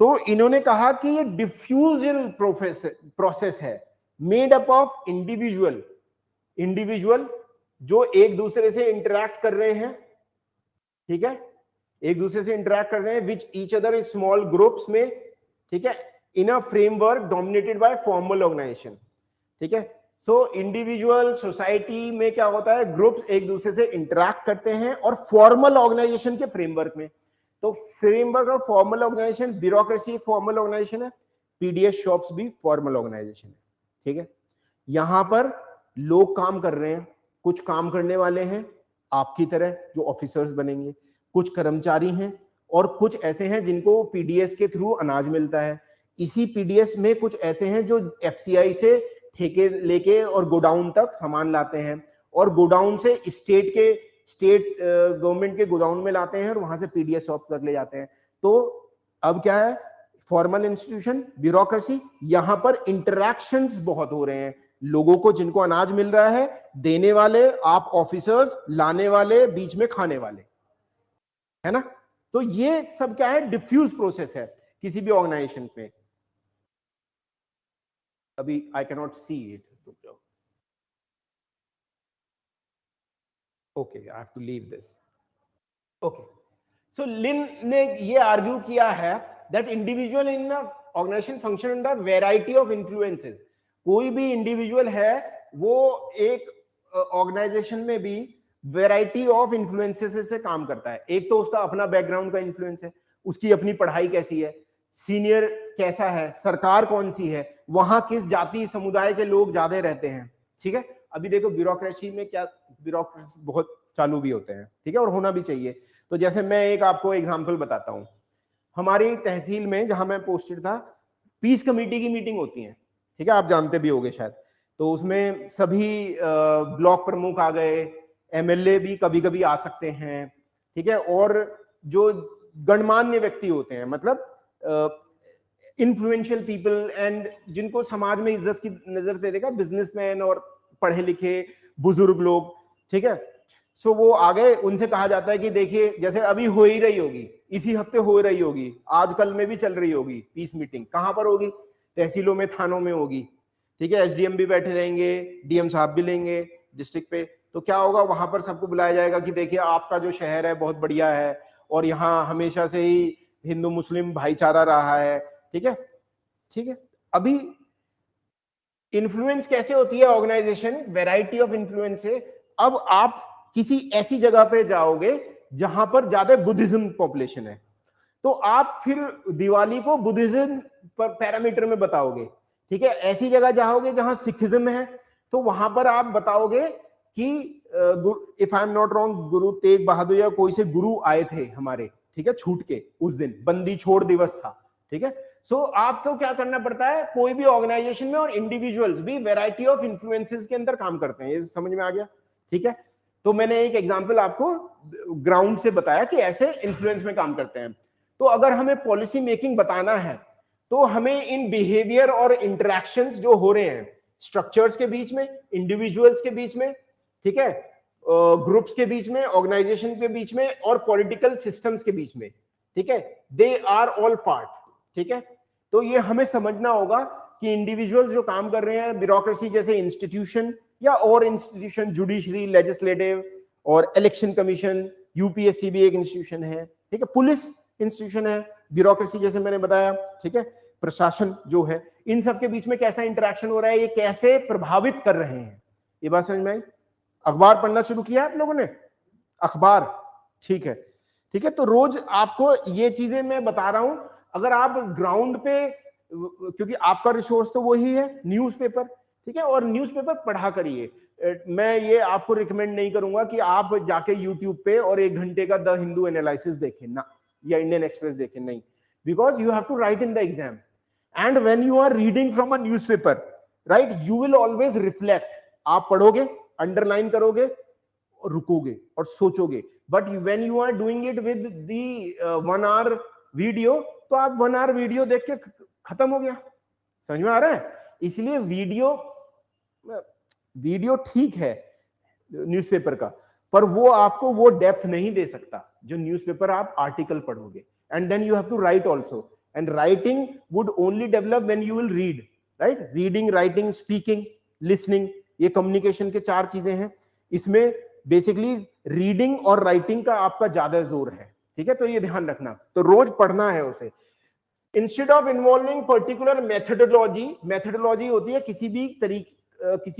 तो इन्होंने कहा कि ये डिफ्यूजल प्रोसेस है, मेड अप ऑफ इंडिविजुअल जो एक दूसरे से इंटरैक्ट कर रहे हैं, ठीक है, एक दूसरे से इंटरैक्ट कर रहे हैं, which each other in small groups में, ठीक है, in a framework dominated by formal organization, ठीक है। सो इंडिविजुअल सोसाइटी में क्या होता है, ग्रुप्स एक दूसरे से इंटरैक्ट करते हैं और फॉर्मल ऑर्गेनाइजेशन के फ्रेमवर्क में। तो फ्रेमवर्क और formal organisation, bureaucracy formal organisation है, पीडीएस शॉप्स भी फॉर्मल ऑर्गेनाइजेशन है, ठीक है। यहां पर लोग काम कर रहे हैं, कुछ काम करने वाले हैं आपकी तरह जो ऑफिसर्स बनेंगे, कुछ कर्मचारी हैं और कुछ ऐसे हैं जिनको पीडीएस के थ्रू अनाज मिलता है। इसी पीडीएस में कुछ ऐसे हैं जो एफसीआई से ठेके लेके और गोडाउन तक सामान लाते हैं और गोडाउन से स्टेट गवर्नमेंट के गोडाउन में लाते हैं और वहां से पीडीएस शॉप तक ले जाते हैं। तो अब क्या है, फॉर्मल इंस्टीट्यूशन, ब्यूरोक्रेसी, यहां पर इंटरैक्शंस बहुत हो रहे हैं, लोगों को जिनको अनाज मिल रहा है, देने वाले आप ऑफिसर्स, लाने वाले, बीच में खाने वाले, है ना। तो ये सब क्या है, डिफ्यूज प्रोसेस है किसी भी ऑर्गेनाइजेशन पे। अभी I can not see it, okay, I have to leave this, okay. So Lynn ने ये आर्ग्यू किया है that individual in organization function under variety of influences. कोई भी इंडिविजुअल है वो एक ऑर्गेनाइजेशन में भी वेराइटी ऑफ इन्फ्लुएंसेस से काम करता है। एक तो उसका अपना बैकग्राउंड का इन्फ्लुएंस है, उसकी अपनी पढ़ाई कैसी है, सीनियर कैसा है, सरकार कौन सी है, वहां किस जाति समुदाय के लोग ज्यादा रहते हैं, ठीक है। अभी देखो ब्यूरोक्रेसी में क्या, ब्यूरोक्रेसी बहुत चालू भी होते हैं, ठीक है, और होना भी चाहिए। तो जैसे मैं एक आपको एग्जांपल बताता हूं, हमारी तहसील में जहां मैं पोस्टेड था, पीस कमेटी की मीटिंग होती है, ठीक है, आप जानते भी होंगे शायद। तो उसमें सभी ब्लॉक प्रमुख आ गए, एमएलए भी कभी कभी आ सकते हैं, ठीक है, और जो गणमान्य व्यक्ति होते हैं, मतलब इन्फ्लुएंशियल पीपल एंड जिनको समाज में इज्जत की नजर दे देगा, बिजनेसमैन और पढ़े लिखे बुजुर्ग लोग, ठीक है। सो वो आ गए, उनसे कहा जाता है कि देखिए, जैसे अभी हो ही रही होगी, इसी हफ्ते हो रही होगी, आजकल में भी चल रही होगी पीस मीटिंग, कहां पर होगी, तहसीलों में, थानों में होगी, ठीक है। एसडीएम भी बैठे रहेंगे, डीएम साहब भी लेंगे डिस्ट्रिक्ट पे। तो क्या होगा, वहां पर सबको बुलाया जाएगा कि देखिए आपका जो शहर है बहुत बढ़िया है और यहाँ हमेशा से ही हिंदू मुस्लिम भाईचारा रहा है, ठीक है, ठीक है। अभी इन्फ्लुएंस कैसे होती है ऑर्गेनाइजेशन, वैरायटी ऑफ इन्फ्लुएंस है। अब आप किसी ऐसी जगह पे जाओगे जहां पर ज्यादा बुद्धिज्म पॉपुलेशन है, तो आप फिर दिवाली को बुद्धिज्म पर पैरामीटर में बताओगे, ठीक है। ऐसी जगह जाओगे जहां सिखिज्म है, तो वहां पर आप बताओगे कि if I am not wrong, Guru Tegh Bahadur या कोई से गुरु आए थे हमारे, ठीक है, छूट के, उस दिन बंदी छोड़ दिवस था, ठीक है। सो आपको क्या करना पड़ता है, कोई भी ऑर्गेनाइजेशन में और इंडिविजुअल्स भी वैरायटी ऑफ इन्फ्लुएंसेस के अंदर काम करते हैं, ये समझ में आ गया, ठीक है। तो मैंने एक एग्जांपल आपको ग्राउंड से बताया कि ऐसे इन्फ्लुएंस में काम करते हैं। तो अगर हमें पॉलिसी मेकिंग बताना है तो हमें इन बिहेवियर और इंटरैक्शंस जो हो रहे हैं स्ट्रक्चर्स के बीच में, इंडिविजुअल्स के बीच में, ठीक है, ग्रुप्स के बीच में, ऑर्गेनाइजेशन के बीच में और पॉलिटिकल सिस्टम्स के बीच में, ठीक है, दे आर ऑल पार्ट, ठीक है। तो ये हमें समझना होगा कि इंडिविजुअल्स जो काम कर रहे हैं ब्यूरोक्रेसी जैसे इंस्टीट्यूशन या और इंस्टीट्यूशन, जुडिशरी, लेजिस्लेटिव और इलेक्शन कमीशन, यूपीएससी भी एक इंस्टीट्यूशन है, ठीक है, पुलिस इंस्टीट्यूशन है, ब्यूरोक्रेसी जैसे मैंने बताया, ठीक है, प्रशासन जो है, इन सब के बीच में कैसा इंटरेक्शन हो रहा है, ये कैसे प्रभावित कर रहे हैं, ये बात समझ में आई। अखबार पढ़ना शुरू किया आप लोगों ने, अखबार, ठीक है, ठीक है। तो रोज आपको ये चीजें मैं बता रहा हूं, अगर आप ग्राउंड पे, क्योंकि आपका रिसोर्स तो वही है न्यूज़पेपर, ठीक है, और न्यूज़पेपर पढ़ा करिए। मैं ये आपको रिकमेंड नहीं करूंगा कि आप जाके यूट्यूब पे और 1 घंटे का द हिंदू एनालिसिस देखें ना, या इंडियन एक्सप्रेस देखें, नहीं, because you have to write in the exam and when you are reading from a newspaper, right, you will always reflect, आप पढ़ोगे, अंडरलाइन करोगे, रुकोगे और सोचोगे, but when you are doing it with the 1 hour video, तो आप 1 hour video देख के खत्म हो गया, समझ में आ रहा है। इसलिए वीडियो ठीक है न्यूज़पेपर का, पर वो आपको वो डेप्थ नहीं दे सकता जो न्यूज़पेपर आप आर्टिकल पढ़ोगे, and then you have to write also, and writing would only develop when you will read, right, reading, writing, speaking, listening, ये कम्युनिकेशन के 4 चीजें हैं। इसमें बेसिकली रीडिंग और राइटिंग का आपका ज्यादा जोर है, ठीक है, तो ये ध्यान रखना, तो रोज पढ़ना है उसे। Instead of involving particular methodology होती है किसी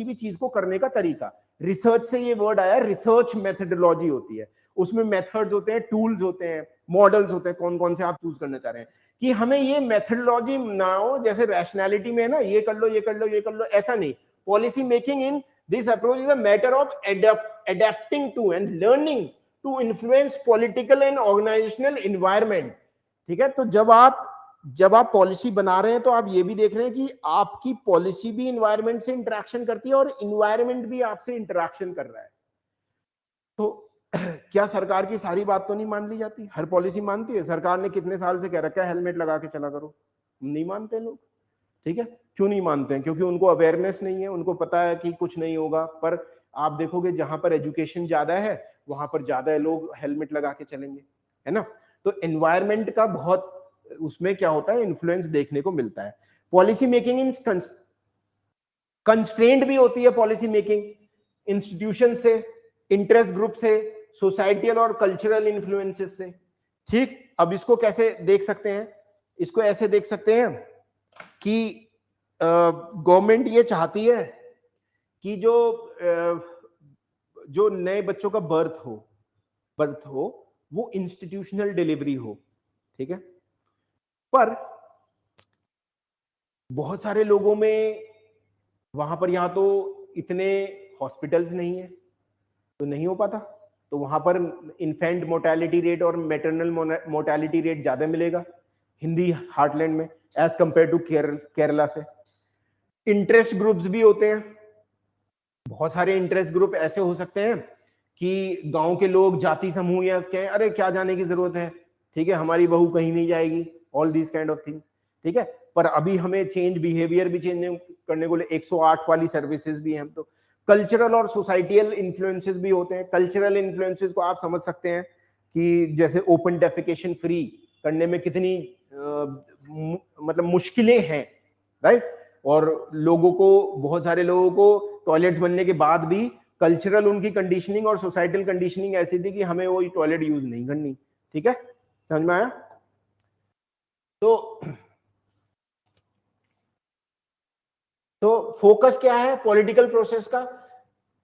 भी चीज को करने का तरीका, रिसर्च से ये वर्ड आया, रिसर्च मेथोडोलॉजी होती है, उसमें मेथड्स होते हैं, टूल्स होते हैं, मॉडल्स होते हैं, कौन कौन से आप चूज करना चाह रहे हैं, कि हमें ये मेथोडोलॉजी ना हो जैसे रैशनैलिटी में है ना, ये कर लो, ये कर लो, ये कर लो, ऐसा नहीं। Policy making in this approach is a matter of adapting to and learning to influence political and organizational environment, ठीक है। तो जब आप पॉलिसी बना रहे हैं तो आप ये भी देख रहे हैं कि आपकी पॉलिसी भी इन्वायरमेंट से इंटरेक्शन करती है और इन्वायरमेंट भी आपसे इंटरेक्शन कर रहा है। तो क्या सरकार की सारी बात तो नहीं मान ली जाती, हर पॉलिसी मानती है? सरकार ने कितने साल से कह रखा है हेलमेट लगा के चला करो, नहीं मानते लोग, ठीक है। क्यों नहीं मानते हैं? क्योंकि उनको अवेयरनेस नहीं है, उनको पता है कि कुछ नहीं होगा। पर आप देखोगे जहां पर एजुकेशन ज्यादा है वहां पर ज्यादा लोग हेलमेट लगा के चलेंगे, है ना। तो एनवायरमेंट का बहुत उसमें क्या होता है, इन्फ्लुएंस देखने को मिलता है। पॉलिसी मेकिंग इन कंस्ट्रेंट भी होती है, पॉलिसी मेकिंग इंस्टीट्यूशन से, इंटरेस्ट ग्रुप से, सोसाइटियल और कल्चरल इन्फ्लुएंसेस से, ठीक। अब इसको कैसे देख सकते हैं? इसको ऐसे देख सकते हैं कि गवर्नमेंट ये चाहती है कि जो नए बच्चों का बर्थ हो वो इंस्टीट्यूशनल डिलीवरी हो, ठीक है। पर बहुत सारे लोगों में वहां पर यहाँ तो इतने हॉस्पिटल्स नहीं है, तो नहीं हो पाता, तो वहां पर इन्फेंट मोर्टेलिटी रेट और मैटरनल मोर्टेलिटी रेट ज्यादा मिलेगा हिंदी हार्टलैंड में एज कंपेयर टू केरला से। इंटरेस्ट ग्रुप्स भी होते हैं, बहुत सारे इंटरेस्ट ग्रुप ऐसे हो सकते हैं कि गांव के लोग, जाति समूह या कहें अरे क्या जाने की जरूरत है, ठीक है, हमारी बहू कहीं नहीं जाएगी, all these kind of things, ठीक है। पर अभी हमें चेंज, बिहेवियर भी चेंज करने को 108 वाली सर्विसेज भी हैं। तो कल्चरल और सोसाइटियल इन्फ्लुएंसेस भी होते हैं। कल्चरल इन्फ्लुएंसेस को आप समझ सकते हैं कि जैसे ओपन डेफिकेशन फ्री करने में कितनी मतलब मुश्किलें हैं, राइट। और लोगों को, बहुत सारे लोगों को टॉयलेट्स बनने के बाद भी कल्चरल उनकी कंडीशनिंग और सोसाइटल कंडीशनिंग ऐसी थी कि हमें वो टॉयलेट यूज नहीं करनी, ठीक है, समझ में आया। तो फोकस क्या है पॉलिटिकल प्रोसेस का,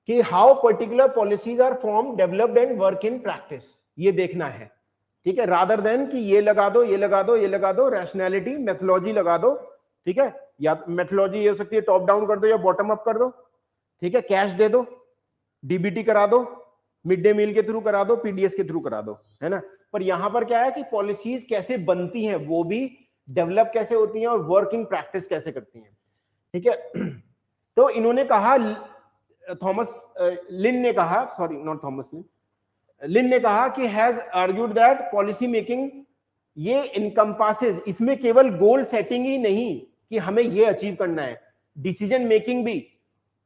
कि how particular policies are form, developed and work in practice, ये देखना है, ठीक है, रादर देन कि ये लगा दो, ये लगा दो, ये लगा दो, रैशनैलिटी, मेथोलॉजी लगा दो, ठीक है। या मेथोलॉजी ये हो सकती है टॉप डाउन कर दो या बॉटम अप कर दो, ठीक है, कैश दे दो, डीबीटी करा दो, मिड डे मील के थ्रू करा दो, पीडीएस के थ्रू करा दो, है ना। पर यहां पर क्या है कि पॉलिसीज कैसे बनती हैं, वो भी डेवलप कैसे होती हैं और वर्किंग प्रैक्टिस कैसे करती हैं, ठीक है। तो इन्होंने कहा, लिन ने कहा, सॉरी नॉट थॉमस लिन ने कहा कि has argued that policy making ये इनकम्पासेस, इसमें केवल गोल सेटिंग ही नहीं कि हमें ये अचीव करना है, डिसीजन मेकिंग भी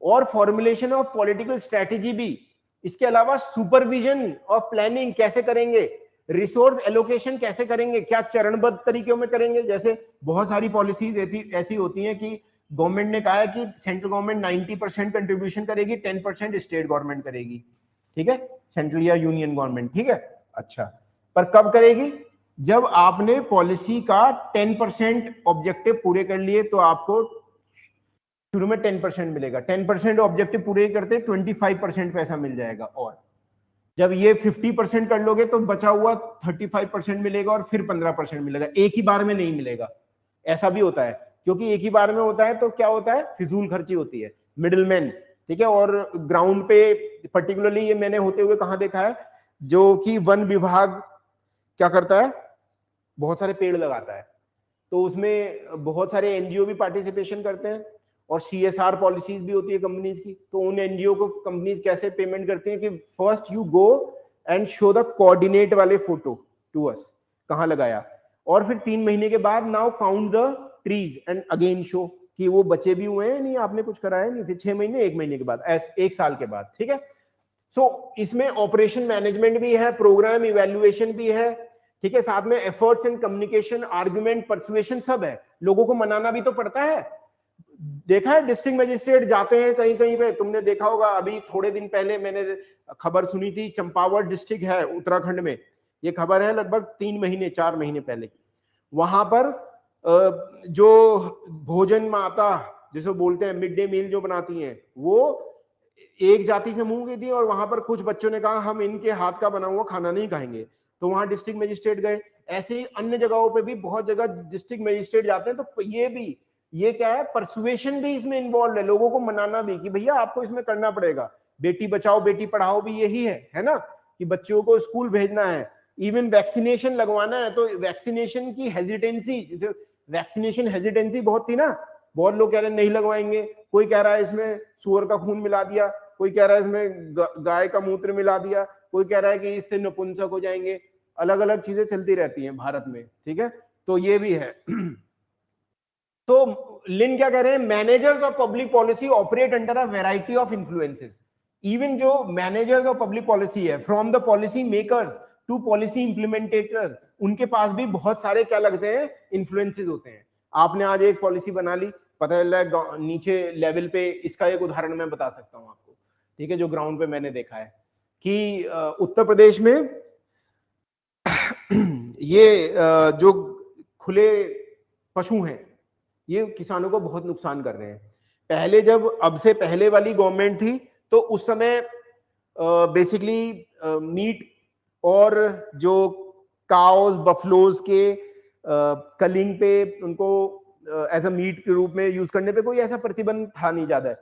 और फॉर्मुलेशन ऑफ पॉलिटिकल स्ट्रेटेजी भी, इसके अलावा सुपरविजन ऑफ प्लानिंग कैसे करेंगे, रिसोर्स एलोकेशन कैसे करेंगे, क्या चरणबद्ध तरीकों में करेंगे। जैसे बहुत सारी पॉलिसीज ऐसी होती हैं कि गवर्नमेंट ने कहा है कि सेंट्रल गवर्नमेंट 90% कंट्रीब्यूशन करेगी, 10% स्टेट गवर्नमेंट करेगी, ठीक है, सेंट्रल या यूनियन गवर्नमेंट, ठीक है। अच्छा, पर कब करेगी? जब आपने पॉलिसी का 10% ऑब्जेक्टिव पूरे कर लिए तो आपको शुरू में 10% मिलेगा। 10% ऑब्जेक्टिव पूरे करते 25% पैसा मिल जाएगा, और जब ये 50% कर लोगे तो बचा हुआ 35% मिलेगा और फिर 15% मिलेगा। एक ही बार में नहीं मिलेगा, ऐसा भी होता है, क्योंकि एक ही बार में होता है तो क्या होता है, फिजूल खर्ची होती है, मिडिलमैन, ठीक है। और ग्राउंड पे पर्टिकुलरली ये मैंने होते हुए कहां देखा है, जो कि वन विभाग क्या करता है, बहुत सारे पेड़ लगाता है, तो उसमें बहुत सारे एनजीओ भी पार्टिसिपेशन करते हैं, और सीएसआर पॉलिसीज भी होती है कंपनीज की। तो उन एनजीओ को कंपनीज कैसे पेमेंट करती हैं कि first you go and show the coordinate वाले फोटो टू अस, कहां लगाया, और फिर 3 महीने के बाद now count the trees and again show कि वो बचे भी हुए हैं नहीं, आपने कुछ कराया नहीं, फिर 6 महीने, 1 महीने के बाद, 1 साल के बाद, ठीक है। सो इसमें ऑपरेशन मैनेजमेंट भी है, प्रोग्राम इवैल्यूएशन भी है, ठीक है, साथ में efforts in communication, argument, persuasion सब है, लोगों को मनाना भी तो पड़ता है। देखा है डिस्ट्रिक्ट मजिस्ट्रेट जाते हैं कहीं कहीं पे, तुमने देखा होगा, अभी थोड़े दिन पहले मैंने खबर सुनी थी, चंपावत डिस्ट्रिक्ट है उत्तराखंड में, ये खबर है लगभग 3 महीने 4 महीने पहले की। वहां पर जो भोजन माता जिसे बोलते हैं, मिड डे मील जो बनाती हैं, वो एक जाति से मुंह की थी, और वहां पर कुछ बच्चों ने कहा हम इनके हाथ का बना हुआ खाना नहीं खाएंगे, तो वहां डिस्ट्रिक्ट मजिस्ट्रेट गए। ऐसे ही अन्य जगहों पे भी बहुत जगह डिस्ट्रिक्ट मजिस्ट्रेट जाते हैं, तो ये क्या है, परसुएशन भी इसमें इन्वॉल्व है, लोगों को मनाना भी कि भैया आपको इसमें करना पड़ेगा। बेटी बचाओ बेटी पढ़ाओ भी यही है ना, कि बच्चों को स्कूल भेजना है, इवन वैक्सीनेशन लगवाना है, तो वैक्सीनेशन की हेजिटेंसी, वैक्सीनेशन हेजिटेंसी बहुत थी ना, बहुत लोग कह रहे हैं नहीं लगवाएंगे, कोई कह रहा है इसमें सुअर का खून मिला दिया, कोई कह रहा है इसमें गाय का मूत्र मिला दिया, कोई कह रहा है कि इससे नपुंसक हो जाएंगे, अलग अलग चीजें चलती रहती हैं भारत में, ठीक है, तो ये भी है। तो लिन क्या कह रहे हैं, managers of public policy operate under a variety of influences. Even जो मैनेजर्स ऑफ पब्लिक पॉलिसी है, from the policy makers to policy implementators, उनके पास भी बहुत सारे क्या लगते हैं, इन्फ्लुएंसेस होते हैं। आपने आज एक पॉलिसी बना ली, पता चल रहा है नीचे लेवल पे, इसका एक उदाहरण मैं बता सकता हूं आपको, ठीक है, जो ग्राउंड पे मैंने देखा है कि उत्तर प्रदेश में ये जो खुले पशु हैं, ये किसानों को बहुत नुकसान कर रहे हैं। पहले जब अब से पहले वाली गवर्नमेंट थी, तो उस समय बेसिकली मीट और जो काउस बफलोज के कलिंग पे उनको एज अ मीट के रूप में यूज करने पे कोई ऐसा प्रतिबंध था नहीं ज्यादा।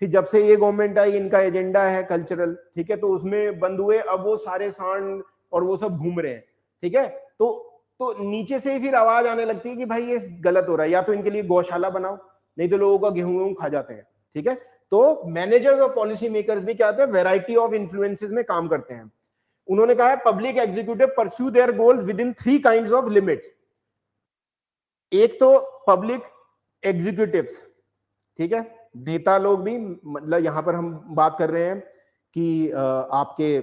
फिर जब से ये गवर्नमेंट आई, इनका एजेंडा है कल्चरल, ठीक है, तो उसमें बंद हुए, अब वो सारे सांड और वो सब घूम रहे हैं, ठीक है। तो नीचे से ही फिर आवाज आने लगती है कि भाई ये गलत हो रहा है, या तो इनके लिए गौशाला बनाओ, नहीं तो लोगों का गेहूं खा जाते हैं, ठीक है। तो मैनेजर्स और पॉलिसी मेकर्स भी क्या होते हैं, वैरायटी ऑफ इन्फ्लुएंसेस में काम करते हैं। उन्होंने कहा है public executive pursue their goals with in 3 kinds of limits. एक तो पब्लिक एग्जीक्यूटिव्स, ठीक है, नेता लोग भी, मतलब यहां पर हम बात कर रहे हैं कि आपके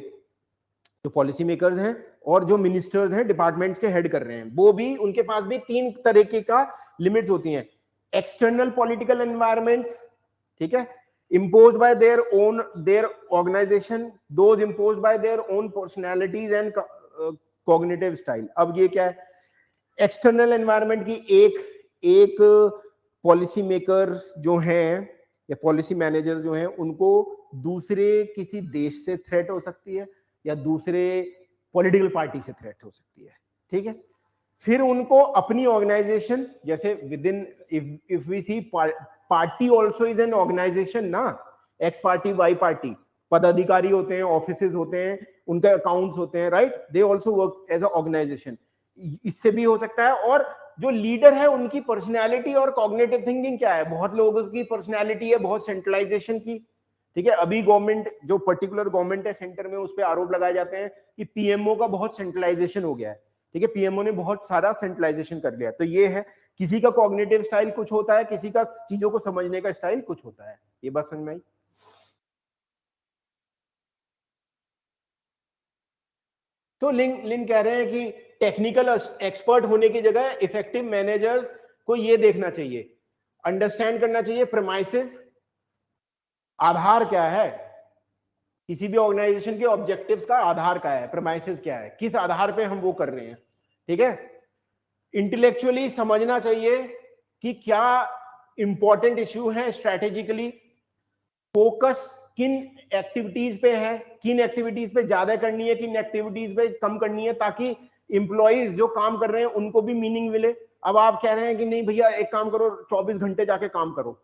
जो पॉलिसी मेकर्स हैं और जो मिनिस्टर्स हैं, डिपार्टमेंट्स के हेड कर रहे हैं, वो भी, उनके पास भी 3 तरीके का लिमिट्स होती हैं। एक्सटर्नल पॉलिटिकल एनवायरमेंट्स, ठीक है, imposed by their organization, those imposed by their own personalities and cognitive style। अब ये क्या है, एक्सटर्नल एनवायरमेंट की एक पॉलिसी मेकर जो हैं या पॉलिसी मैनेजर जो हैं, उनको दूसरे किसी देश से थ्रेट हो सकती है या दूसरे पॉलिटिकल पार्टी से थ्रेट हो सकती है, ठीक है। फिर उनको अपनी ऑर्गेनाइजेशन, जैसे within, if we see party also is an organisation ना, एक्स पार्टी वाई पार्टी, पदाधिकारी होते हैं, ऑफिसेज होते हैं, उनके अकाउंट्स होते हैं, right, they also work as a organisation. इससे भी हो सकता है। और जो लीडर है उनकी पर्सनैलिटी और कॉग्निटिव थिंकिंग क्या है, बहुत लोगों की पर्सनैलिटी है बहुत सेंट्रलाइजेशन की, ठीक है। अभी गवर्नमेंट, जो पर्टिकुलर गवर्नमेंट है सेंटर में, उस पर आरोप लगाए जाते हैं कि पीएमओ का बहुत सेंट्रलाइजेशन हो गया है, ठीक है, पीएमओ ने बहुत सारा सेंट्रलाइजेशन कर लिया। तो ये है, किसी का कॉग्निटिव स्टाइल कुछ होता है, किसी का चीजों को समझने का स्टाइल कुछ होता है। ये बात समझ में आई? तो लिन कह रहे हैं कि टेक्निकल एक्सपर्ट होने की जगह इफेक्टिव मैनेजर्स को ये देखना चाहिए, अंडरस्टैंड करना चाहिए प्रेमाइसेस, आधार क्या है, किसी भी ऑर्गेनाइजेशन के ऑब्जेक्टिव्स का आधार क्या है, प्रेमाइसेस क्या है, किस आधार पे हम वो कर रहे हैं, ठीक है। इंटेलेक्चुअली समझना चाहिए कि क्या इंपॉर्टेंट इश्यू है, स्ट्रेटेजिकली फोकस किन एक्टिविटीज पे है, किन एक्टिविटीज पे ज्यादा करनी है, किन एक्टिविटीज पे कम करनी है, ताकि इंप्लॉइज जो काम कर रहे हैं उनको भी मीनिंग मिले। अब आप कह रहे हैं कि नहीं भैया एक काम करो, 24 घंटे जाके काम करो,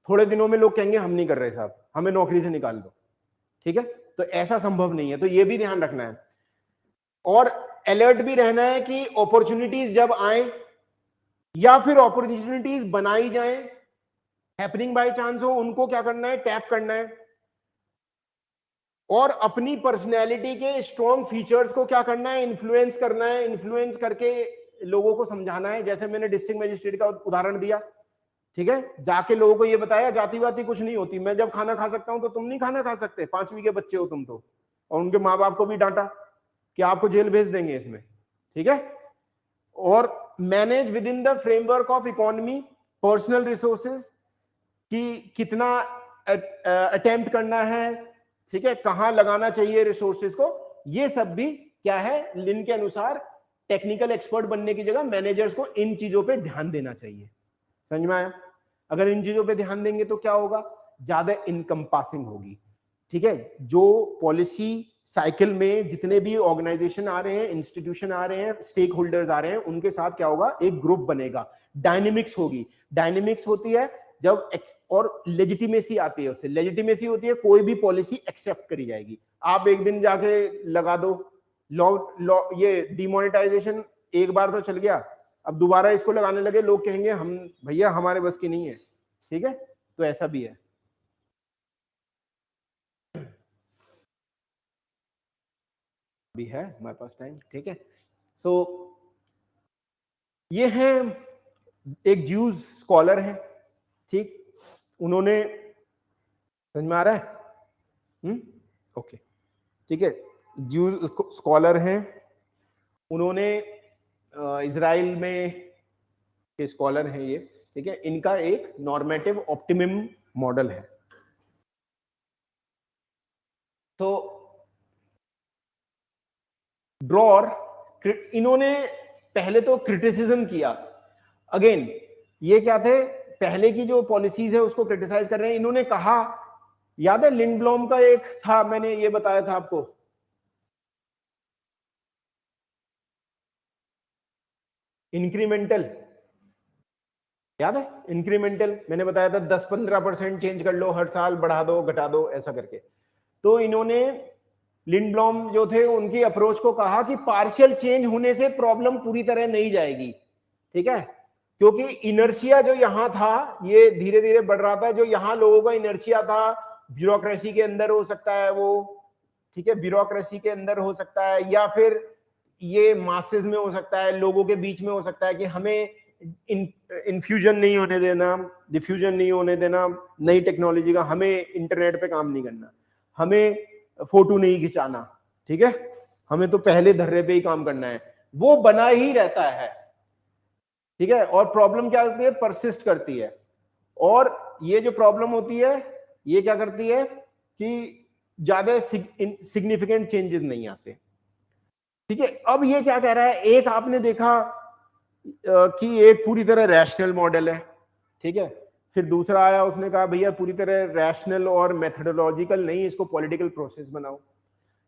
थोड़े दिनों में लोग कहेंगे हम नहीं कर रहे साहब, हमें नौकरी से निकाल दो, ठीक है। तो ऐसा संभव नहीं है, तो ये भी ध्यान रखना है। और अलर्ट भी रहना है कि अपॉर्चुनिटीज जब आए या फिर अपॉर्चुनिटीज बनाई जाए, हैपनिंग बाय चांस हो, उनको क्या करना है, टैप करना है। और अपनी पर्सनैलिटी के स्ट्रॉन्ग फीचर्स को क्या करना है, इन्फ्लुएंस करना है, इन्फ्लुएंस करके लोगों को समझाना है। जैसे मैंने डिस्ट्रिक्ट मजिस्ट्रेट का उदाहरण दिया, ठीक है, जाके लोगों को ये बताया जाति वाति कुछ नहीं होती, मैं जब खाना खा सकता हूं तो तुम नहीं खाना खा सकते, 5वीं के बच्चे हो तुम तो। और उनके माँ बाप को भी डांटा कि आपको जेल भेज देंगे इसमें, ठीक है। और manage with in the framework of economy, personal resources कि कितना अटेम्प्ट करना है, ठीक है, कहां लगाना चाहिए रिसोर्सेज को, ये सब भी क्या है, लिन के अनुसार टेक्निकल एक्सपर्ट बनने की जगह मैनेजर्स को इन चीजों पे ध्यान देना चाहिए। समझ में आया? अगर इन चीजों पे ध्यान देंगे तो क्या होगा, ज्यादा इनकम्पासिंग होगी, ठीक है। जो पॉलिसी साइकिल में जितने भी ऑर्गेनाइजेशन आ रहे हैं, इंस्टीट्यूशन आ रहे हैं, स्टेक होल्डर्स आ रहे हैं, उनके साथ क्या होगा, एक ग्रुप बनेगा, डायनेमिक्स होगी। डायनेमिक्स होती है जब और लेजिटिमेसी आती है, उससे लेजिटिमेसी होती है कोई भी पॉलिसी एक्सेप्ट करी जाएगी। आप एक दिन जाके लगा दो लॉ, ये डिमोनेटाइजेशन एक बार तो चल गया, अब दोबारा इसको लगाने लगे, लोग कहेंगे हम भैया हमारे बस की नहीं है, ठीक है। तो ऐसा भी है। भी है हमारे पास टाइम, ठीक है। सो ये है एक ज्यूज स्कॉलर है, ठीक, उन्होंने, समझ में आ रहा है, ओके, ठीक है, ज्यूज स्कॉलर हैं, उन्होंने इजराइल में के स्कॉलर हैं ये, ठीक है। इनका एक नॉर्मेटिव ऑप्टिमम मॉडल है। तो ड्रॉर, इन्होंने पहले तो क्रिटिसिज्म किया, अगेन ये क्या थे, पहले की जो पॉलिसीज है उसको क्रिटिसाइज कर रहे हैं। इन्होंने कहा, याद है लिंडब्लॉम का एक था, मैंने ये बताया था आपको, इंक्रीमेंटल, याद है इंक्रीमेंटल, मैंने बताया था 10-15% चेंज कर लो हर साल, बढ़ा दो घटा दो ऐसा करके। तो इन्होंने, लिंडब्लॉम जो थे, उनकी अप्रोच को कहा कि पार्शियल चेंज होने से प्रॉब्लम पूरी तरह नहीं जाएगी, ठीक है, क्योंकि इनर्शिया जो यहां था ये धीरे धीरे बढ़ रहा था, जो यहां लोगों का इनर्शिया था ब्यूरोक्रेसी के अंदर हो सकता है वो, ठीक है, ब्यूरोक्रेसी के अंदर हो सकता है, या फिर ये मासेस में हो सकता है, लोगों के बीच में हो सकता है कि हमें इन्फ्यूजन नहीं होने देना, डिफ्यूजन नहीं होने देना नई टेक्नोलॉजी का, हमें इंटरनेट पे काम नहीं करना, हमें फोटो नहीं खिंचाना, ठीक है, हमें तो पहले धर्रे पे ही काम करना है, वो बना ही रहता है, ठीक है। और प्रॉब्लम क्या होती है, परसिस्ट करती है, और ये जो प्रॉब्लम होती है ये क्या करती है कि ज्यादा सिग्निफिकेंट चेंजेस नहीं आते, ठीक है। अब ये क्या कह रहा है, एक आपने देखा कि एक पूरी तरह रैशनल मॉडल है, ठीक है, फिर दूसरा आया, उसने कहा भैया पूरी तरह रैशनल और मेथडोलॉजिकल नहीं, इसको पॉलिटिकल प्रोसेस बनाओ,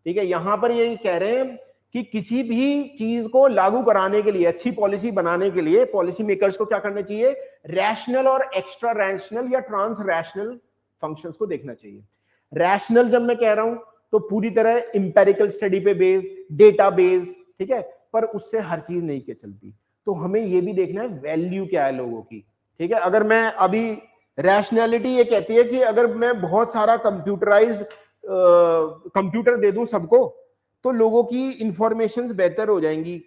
ठीक है। यहां पर ये कह रहे हैं कि किसी भी चीज को लागू कराने के लिए, अच्छी पॉलिसी बनाने के लिए पॉलिसी मेकर्स को क्या करना चाहिए, रैशनल और एक्स्ट्रा रैशनल या ट्रांस रैशनल फंक्शंस को देखना चाहिए। रैशनल जब मैं कह रहा हूं तो पूरी तरह इंपेरिकल स्टडी पे बेस्ड, डेटा बेस्ड, ठीक है, पर उससे हर चीज नहीं के चलती, तो हमें ये भी देखना है वैल्यू क्या है लोगों की, ठीक है। अगर मैं अभी, रैशनैलिटी ये कहती है कि अगर मैं बहुत सारा कंप्यूटराइज्ड कंप्यूटर दे दूं सबको तो लोगों की इंफॉर्मेशन बेहतर हो जाएंगी,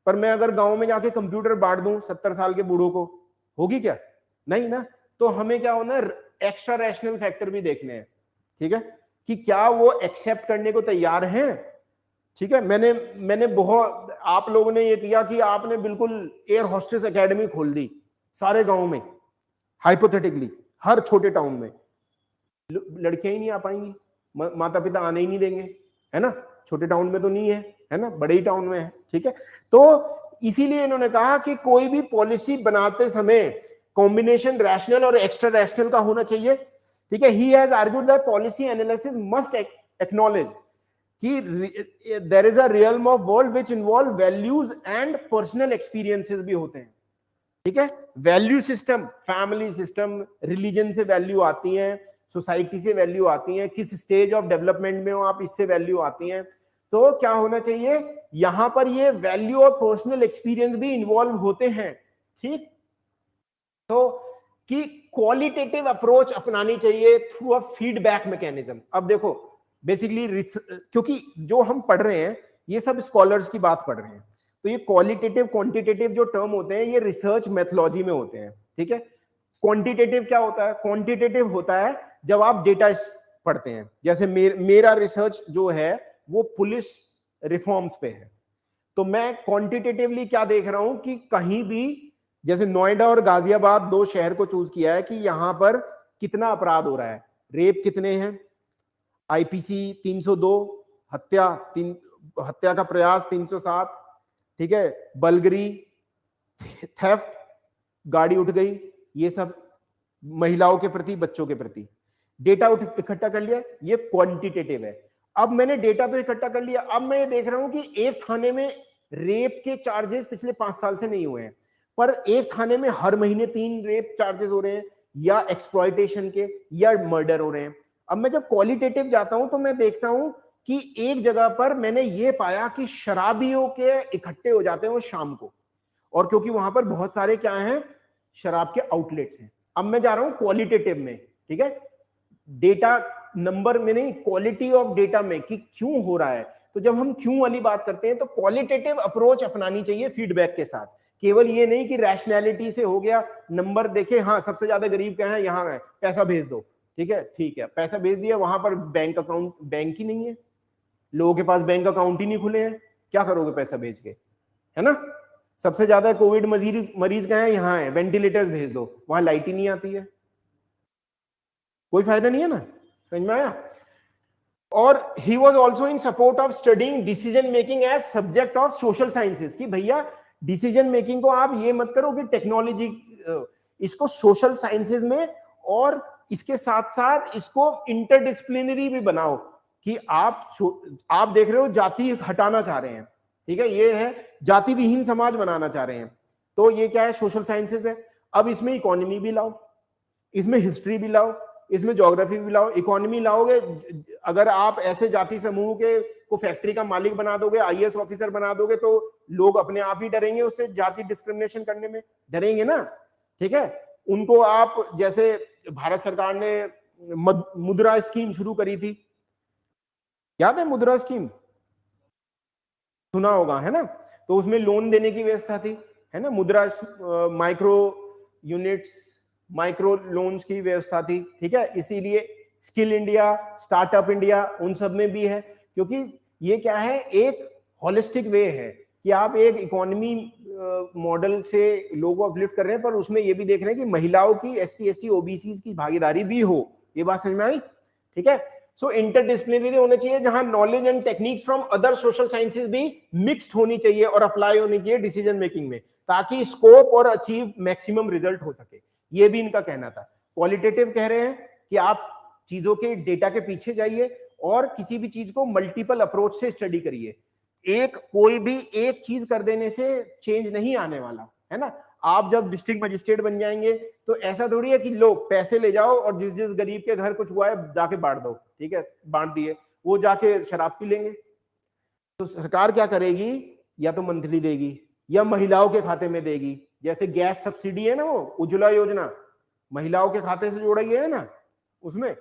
पर मैं अगर गांव में जाके कंप्यूटर बांट दूं 70 साल के बूढ़ों को, होगी क्या, नहीं ना। तो हमें क्या होना, एक्स्ट्रा रैशनल फैक्टर भी देखने हैं, ठीक है, कि क्या वो एक्सेप्ट करने को तैयार हैं ठीक है, मैंने बहुत, आप लोगों ने ये किया कि आपने बिल्कुल एयर होस्टेस एकेडमी खोल दी सारे गांव में, हाइपोथेटिकली हर छोटे टाउन में। लड़कियां ही नहीं आ पाएंगी, माता पिता आने ही नहीं देंगे, है ना। छोटे टाउन में तो नहीं है ना, बड़े ही टाउन में है। ठीक है, तो इसीलिए इन्होंने कहा कि कोई भी पॉलिसी बनाते समय कॉम्बिनेशन रैशनल और एक्स्ट्रा रैशनल का होना चाहिए। ठीक है, he has argued that policy analysis must acknowledge कि there is a realm of world which involve values and personal experiences भी होते हैं। ठीक है, value system, family system, religion से वैल्यू आती है, सोसाइटी से वैल्यू आती है, किस स्टेज ऑफ डेवलपमेंट में हो आप, इससे वैल्यू आती है। तो क्या होना चाहिए यहां पर, ये वैल्यू और पर्सनल एक्सपीरियंस भी इन्वॉल्व होते हैं। ठीक, तो कि क्वालिटेटिव अप्रोच अपनानी चाहिए थ्रू अ फीडबैक मैकेनिज्म। अब देखो बेसिकली, क्योंकि जो हम पढ़ रहे हैं ये सब स्कॉलर्स की बात पढ़ रहे हैं, तो ये क्वालिटेटिव क्वांटिटेटिव जो टर्म होते हैं ये रिसर्च मेथोलॉजी में होते हैं। ठीक है, क्वांटिटेटिव क्या होता है? क्वांटिटेटिव होता है जब आप डेटा पढ़ते हैं, जैसे मेरा रिसर्च जो है वो पुलिस रिफॉर्म्स पे है, तो मैं क्वांटिटेटिवली क्या देख रहा हूं कि कहीं भी, जैसे नोएडा और गाजियाबाद दो शहर को चूज किया है कि यहां पर कितना अपराध हो रहा है, रेप कितने हैं, आईपीसी 302, हत्या का प्रयास 307, ठीक है, बलगरी, थेफ्ट, गाड़ी उठ गई, ये सब महिलाओं के प्रति, बच्चों के प्रति डेटा इकट्ठा कर लिया, ये क्वांटिटेटिव है। अब मैंने डेटा तो इकट्ठा कर लिया, अब मैं ये देख रहा हूं कि एक थाने में रेप के चार्जेस पिछले 5 साल से नहीं हुए हैं, पर एक थाने में हर महीने 3 रेप चार्जेस हो रहे हैं, या एक्सप्लॉयटेशन के, या मर्डर हो रहे हैं। अब मैं जब क्वालिटेटिव जाता हूं तो मैं देखता हूं कि एक जगह पर मैंने ये पाया कि शराबियों के इकट्ठे हो जाते हैं वो शाम को, और क्योंकि वहां पर बहुत सारे क्या हैं, शराब के आउटलेट्स हैं। अब मैं जा रहा हूं क्वालिटेटिव में, ठीक है, डेटा नंबर में नहीं, क्वालिटी ऑफ डेटा में, कि क्यों हो रहा है। तो जब हम क्यों वाली बात करते हैं तो क्वालिटेटिव अप्रोच अपनानी चाहिए फीडबैक के साथ, केवल ये नहीं कि रैशनैलिटी से हो गया, नंबर देखे, हाँ सबसे ज्यादा गरीब क्या है, यहाँ है, पैसा भेज दो, ठीक है, पैसा भेज दिया, वहां पर बैंक अकाउंट, बैंक ही नहीं है, लोगों के पास बैंक अकाउंट ही नहीं खुले हैं, क्या करोगे पैसा भेज के, है ना। सबसे ज्यादा कोविड मरीज कहाँ है, यहाँ है, वेंटिलेटर्स भेज दो, वहां लाइट ही नहीं आती है, कोई फायदा नहीं है ना, समझ में आया। और he was also in support of studying decision making as subject of social sciences, कि भैया डिसीजन मेकिंग को आप ये मत करो कि टेक्नोलॉजी, इसको सोशल साइंसेज में, और इसके साथ साथ इसको इंटरडिसिप्लिनरी भी बनाओ, कि आप देख रहे हो जाति हटाना चाह रहे हैं, ठीक है, ये है जाति विहीन समाज बनाना चाह रहे हैं, तो ये क्या है, सोशल साइंसेज है। अब इसमें इकोनॉमी भी लाओ, इसमें हिस्ट्री भी लाओ, इसमें ज्योग्राफी भी लाओ। इकोनॉमी लाओगे, अगर आप ऐसे जाति समूह के को फैक्ट्री का मालिक बना दोगे, आईएएस ऑफिसर बना दोगे, तो लोग अपने आप ही डरेंगे उससे, जाति डिस्क्रिमिनेशन करने में डरेंगे ना। ठीक है, उनको आप, जैसे भारत सरकार ने मुद्रा स्कीम शुरू करी थी, याद है मुद्रा स्कीम, सुना होगा, है ना। तो उसमें लोन देने की व्यवस्था थी, है ना, मुद्रा माइक्रो यूनिट्स, माइक्रो लोन्स की व्यवस्था थी। ठीक है, इसीलिए स्किल इंडिया, स्टार्टअप इंडिया, उन सब में भी है, क्योंकि ये क्या है, एक होलिस्टिक वे है कि आप एक इकोनॉमी मॉडल से लोगों को अपलिफ्ट कर रहे हैं, पर उसमें ये भी देख रहे हैं कि महिलाओं की, एससी एसटी ओबीसी की भागीदारी भी हो। ये बात समझ में आई? ठीक है, सो इंटरडिसिप्लिनरी होना चाहिए, जहां knowledge and techniques from other social sciences भी मिक्स्ड होनी चाहिए और अप्लाई होनी चाहिए डिसीजन मेकिंग में, ताकि स्कोप और अचीव मैक्सिमम रिजल्ट हो सके। ये भी इनका कहना था। क्वालिटेटिव कह रहे हैं कि आप चीजों के डेटा के पीछे जाइए और किसी भी चीज को मल्टीपल अप्रोच से स्टडी करिए। कोई भी एक चीज कर देने से चेंज नहीं आने वाला, है ना। आप जब डिस्ट्रिक्ट मजिस्ट्रेट बन जाएंगे तो ऐसा थोड़ी है कि लो पैसे ले जाओ और जिस जिस गरीब के घर कुछ हुआ है जाके बांट दो, ठीक है, बांट दिए, वो जाके शराब पी लेंगे। तो सरकार क्या करेगी, या तो मंथली देगी या महिलाओं के खाते में देगी, जैसे गैस सब्सिडी है ना, वो उज्ज्वला योजना महिलाओं के खाते से जोड़ा गया है ना, उसमें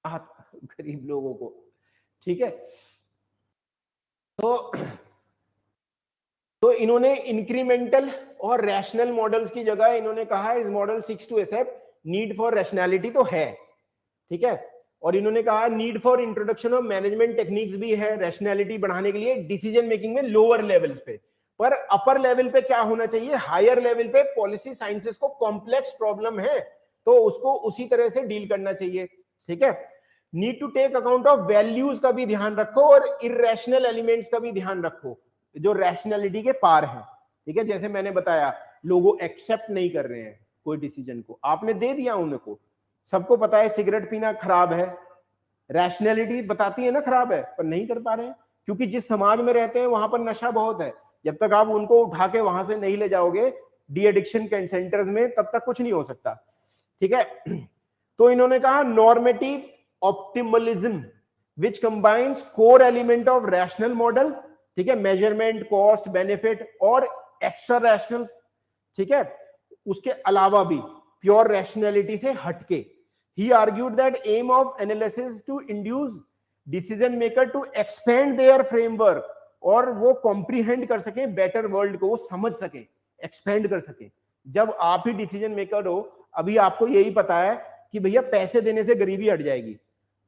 गरीब लोगों को। ठीक है, तो इन्होंने इंक्रीमेंटल और रैशनल मॉडल्स की जगह इन्होंने कहा इस model 6 to accept need for rationality तो है। ठीक है, और इन्होंने कहा need for introduction of management techniques भी है रैशनैलिटी बढ़ाने के लिए डिसीजन मेकिंग में लोअर लेवल्स पे, पर अपर लेवल पे क्या होना चाहिए, हायर लेवल पे पॉलिसी साइंसेस को कॉम्प्लेक्स प्रॉब्लम है तो उसको उसी तरह से डील करना चाहिए, ठीक है। Need to take account of values का भी ध्यान रखो और इरेशनल एलिमेंट्स का भी ध्यान रखो जो रैशनैलिटी के पार है, ठीक है। जैसे मैंने बताया लोगों एक्सेप्ट नहीं कर रहे हैं कोई डिसीजन को, आपने दे दिया उनको, सबको पता है सिगरेट पीना खराब है, रैशनैलिटी बताती है ना खराब है, पर नहीं कर पा रहे हैं क्योंकि जिस समाज में रहते हैं वहां पर नशा बहुत है। जब तक आप उनको उठा के वहां से नहीं ले जाओगे डी एडिक्शन सेंटर्स में तब तक कुछ नहीं हो सकता, ठीक है। तो इन्होंने कहा normative optimalism which combines core element of rational model, ठीक है, मेजरमेंट कॉस्ट बेनिफिट और एक्स्ट्रा रैशनल, ठीक है, उसके अलावा भी प्योर रैशनैलिटी से हटके। He argued that aim of analysis to induce decision maker to expand their framework और वो comprehend कर सके better world को, वो समझ सके, expand कर सके। जब आप ही डिसीजन मेकर हो, अभी आपको यही पता है कि भैया पैसे देने से गरीबी हट जाएगी,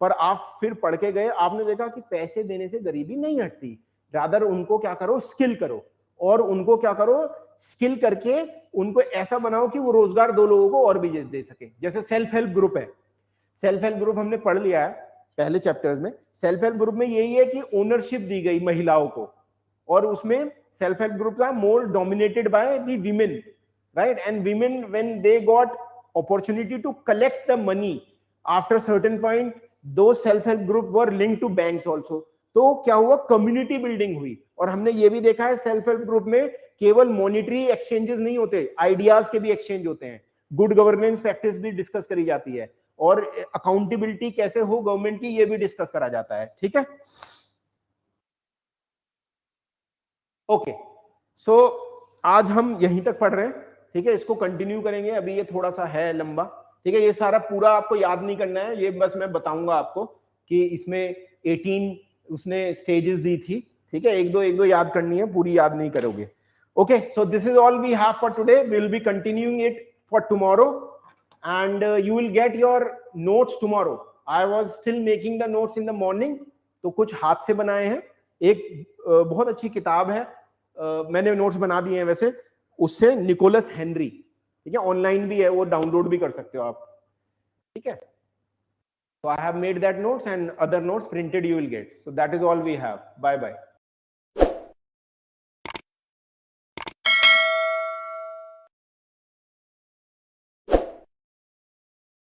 पर आप फिर पढ़ के गए, आपने देखा कि पैसे देने से गरीबी नहीं हटती, रादर उनको क्या करो, स्किल करो, और उनको क्या करो, स्किल करके उनको ऐसा बनाओ कि वो रोजगार दो लोगों को और भी दे सके। जैसे सेल्फ हेल्प ग्रुप है, सेल्फ हेल्प ग्रुप हमने पढ़ लिया है पहले चैप्टर्स में। सेल्फ हेल्प ग्रुप में यही है कि ओनरशिप दी गई महिलाओं को, और उसमें सेल्फ हेल्प ग्रुप का more dominated by the women, right, and women when they got opportunity to collect the money after certain point, though self help group were linked to banks also. तो क्या हुआ, community building हुई। और हमने ये भी देखा है सेल्फ हेल्प ग्रुप में केवल मॉनिटरी एक्सचेंजेस नहीं होते, आइडियाज के भी एक्सचेंज होते हैं, गुड गवर्नेंस प्रैक्टिस भी डिस्कस करी जाती है, और अकाउंटेबिलिटी कैसे हो गवर्नमेंट की ये भी डिस्कस करा जाता है, ठीक है। ओके, सो आज हम यहीं तक पढ़ रहे हैं, ठीक है, इसको कंटिन्यू करेंगे, अभी ये थोड़ा सा है लंबा, ठीक है। ये सारा पूरा आपको याद नहीं करना है, ये बस मैं बताऊंगा आपको कि इसमें 18 उसने स्टेजेस दी थी, ठीक है, एक दो याद करनी है, पूरी याद नहीं करोगे। Okay, so this is all we have for today, we will be continuing it for tomorrow and you will get your notes tomorrow. I was still making the notes in the morning, तो कुछ हाथ से बनाए हैं, एक बहुत अच्छी किताब है, मैंने नोट्स बना दिए हैं वैसे, उससे निकोलस हेनरी, ठीक है, ऑनलाइन भी है, वो डाउनलोड भी कर सकते हो आप, ठीक है। So I have made that notes and other notes printed you will get. So that is all we have. Bye bye.